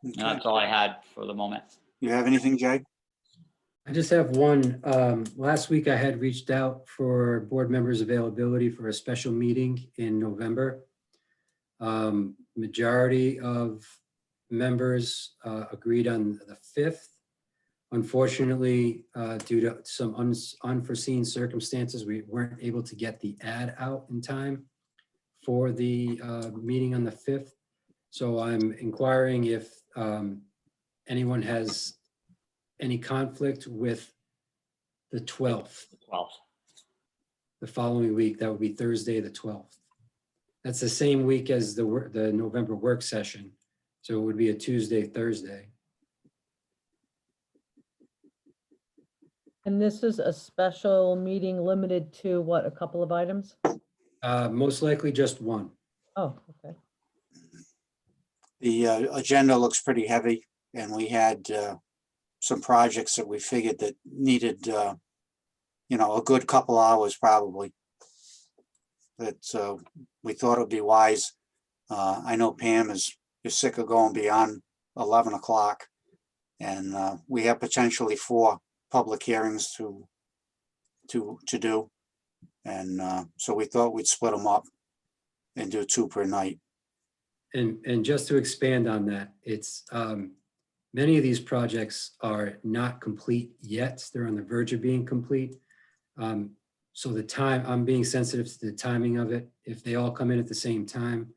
S5: And
S1: Okay.
S5: that's all I had for the moment.
S1: You have anything, Jay?
S2: I just have one. Last week I had reached out for board members' availability for a special meeting in November. Majority of members agreed on the 5th. Unfortunately, due to some unforeseen circumstances, we weren't able to get the ad out in time for the meeting on the 5th. So I'm inquiring if anyone has any conflict with the 12th,
S5: 12th.
S2: the following week. That would be Thursday, the 12th. That's the same week as the November work session. So it would be a Tuesday, Thursday.
S4: And this is a special meeting limited to what, a couple of items?
S2: Most likely just one.
S4: Oh, okay.
S1: The agenda looks pretty heavy, and we had some projects that we figured that needed, a good couple hours probably. That we thought it would be wise. I know Pam is sick of going beyond 11 o'clock, and we have potentially 4 public hearings to do, and so we thought we'd split them up. and do 2 per night.
S2: And just to expand on that, it's, many of these projects are not complete yet. They're on the verge of being complete. So the time, I'm being sensitive to the timing of it. If they all come in at the same time,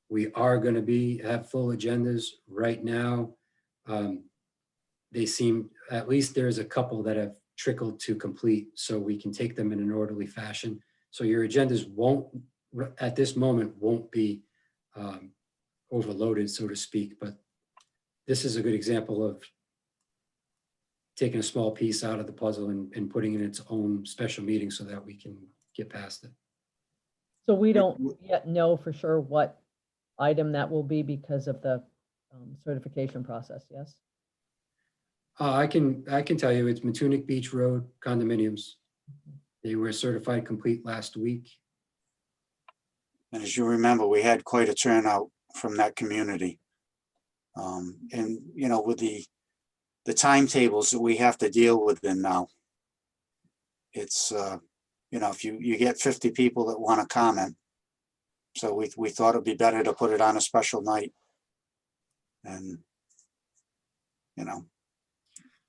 S2: we are going to have full agendas right now. They seem, at least there's a couple that have trickled to complete, so we can take them in an orderly fashion. So your agendas won't, at this moment, won't be overloaded, so to speak, but this is a good example of taking a small piece out of the puzzle and putting it in its own special meeting so that we can get past it.
S4: So we don't yet know for sure what item that will be because of the certification process, yes?
S2: I can tell you it's Matunic Beach Road condominiums. They were certified complete last week.
S1: And as you remember, we had quite a turnout from that community. And, you know, with the timetables that we have to deal with them now, it's, you know, if you get 50 people that want to comment. So we thought it'd be better to put it on a special night. And, you know.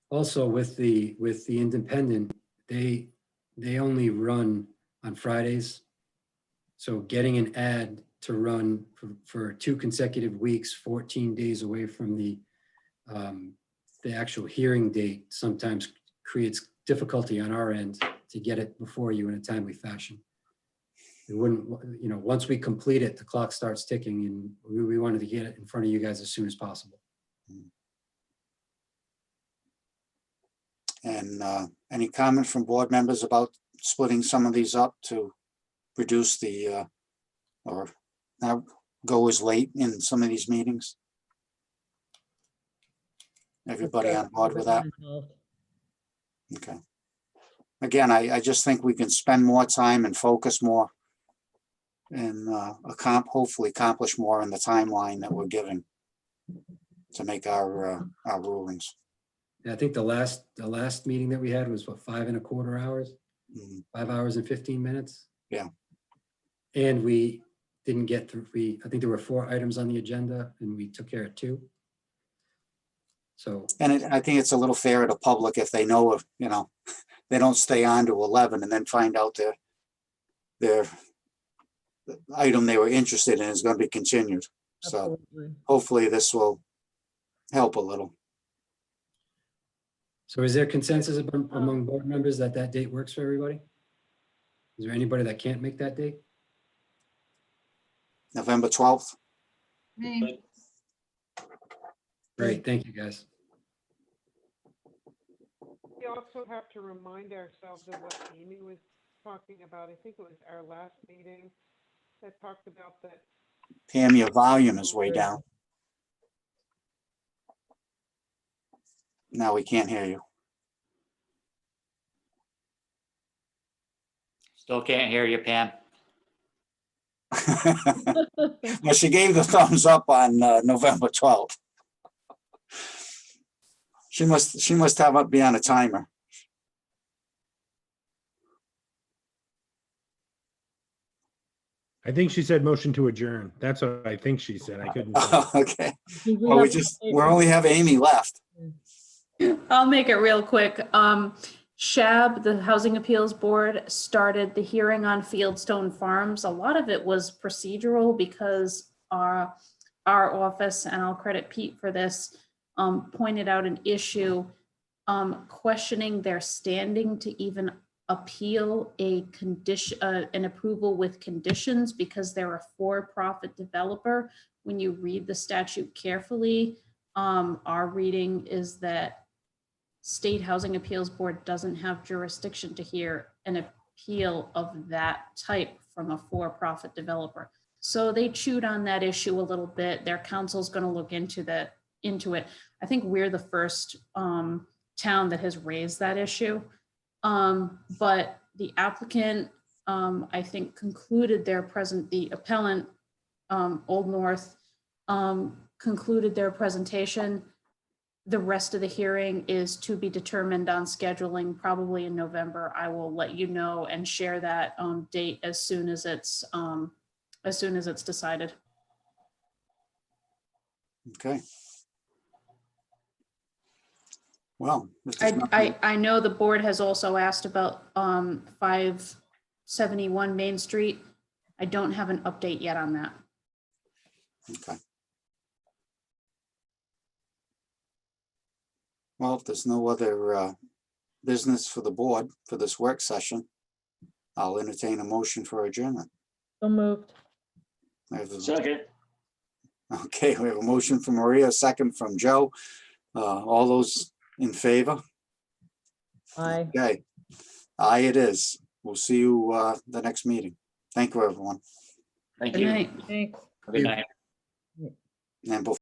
S2: Also with the independent, they only run on Fridays. So getting an ad to run for 2 consecutive weeks, 14 days away from the actual hearing date sometimes creates difficulty on our end to get it before you in a timely fashion. We wouldn't, you know, once we complete it, the clock starts ticking, and we wanted to get it in front of you guys as soon as possible.
S1: And any comment from board members about splitting some of these up to reduce the, or not go as late in some of these meetings? Everybody on board with that? Okay. Again, I just think we can spend more time and focus more and hopefully accomplish more in the timeline that we're giving to make our rulings.
S2: And I think the last meeting that we had was what, 5.25 hours? 5 hours and 15 minutes?
S1: Yeah.
S2: And we didn't get through, I think there were 4 items on the agenda and we took care of 2. So.
S1: And I think it's a little fair to the public if they know if, you know, they don't stay on to 11 and then find out their item they were interested in is going to be continued. So hopefully this will help a little.
S2: So is there consensus among board members that date works for everybody? Is there anybody that can't make that date?
S1: November 12th?
S12: Me.
S2: Great, thank you, guys.
S3: We also have to remind ourselves of what Amy was talking about. I think it was our last meeting that talked about that.
S1: Pam, your volume is way down. Now we can't hear you.
S5: Still can't hear you, Pam.
S1: Well, she gave the thumbs up on November 12th. She must have it be on a timer.
S9: I think she said motion to adjourn. That's what I think she said. I couldn't.
S1: Oh, okay. Well, we only have Amy left.
S13: I'll make it real quick. SHAB, the Housing Appeals Board, started the hearing on Fieldstone Farms. A lot of it was procedural because our office, and I'll credit Pete for this, pointed out an issue questioning their standing to even appeal a condition, an approval with conditions, because they're a for-profit developer. When you read the statute carefully, our reading is that State Housing Appeals Board doesn't have jurisdiction to hear an appeal of that type from a for-profit developer. So they chewed on that issue a little bit. Their counsel's going to look into it. I think we're the first town that has raised that issue. But the applicant, I think, concluded the appellant, Old North, concluded their presentation. The rest of the hearing is to be determined on scheduling, probably in November. I will let you know and share that date as soon as it's as soon as it's decided.
S1: Okay. Well. if there's nothing-
S13: I know the board has also asked about 571 Main Street. I don't have an update yet on that.
S1: Okay. Well, if there's no other business for the board for this work session, I'll entertain a motion for adjournment.
S4: So moved.
S1: I have a-
S8: Second.
S1: Okay, we have a motion from Maria, a second from Joe. All those in favor?
S4: Aye.
S1: Okay. Aye, it is. We'll see you the next meeting. Thank you, everyone.
S8: Thank
S13: Good
S8: you.
S13: night.
S4: Thanks.
S5: Good night.
S1: And before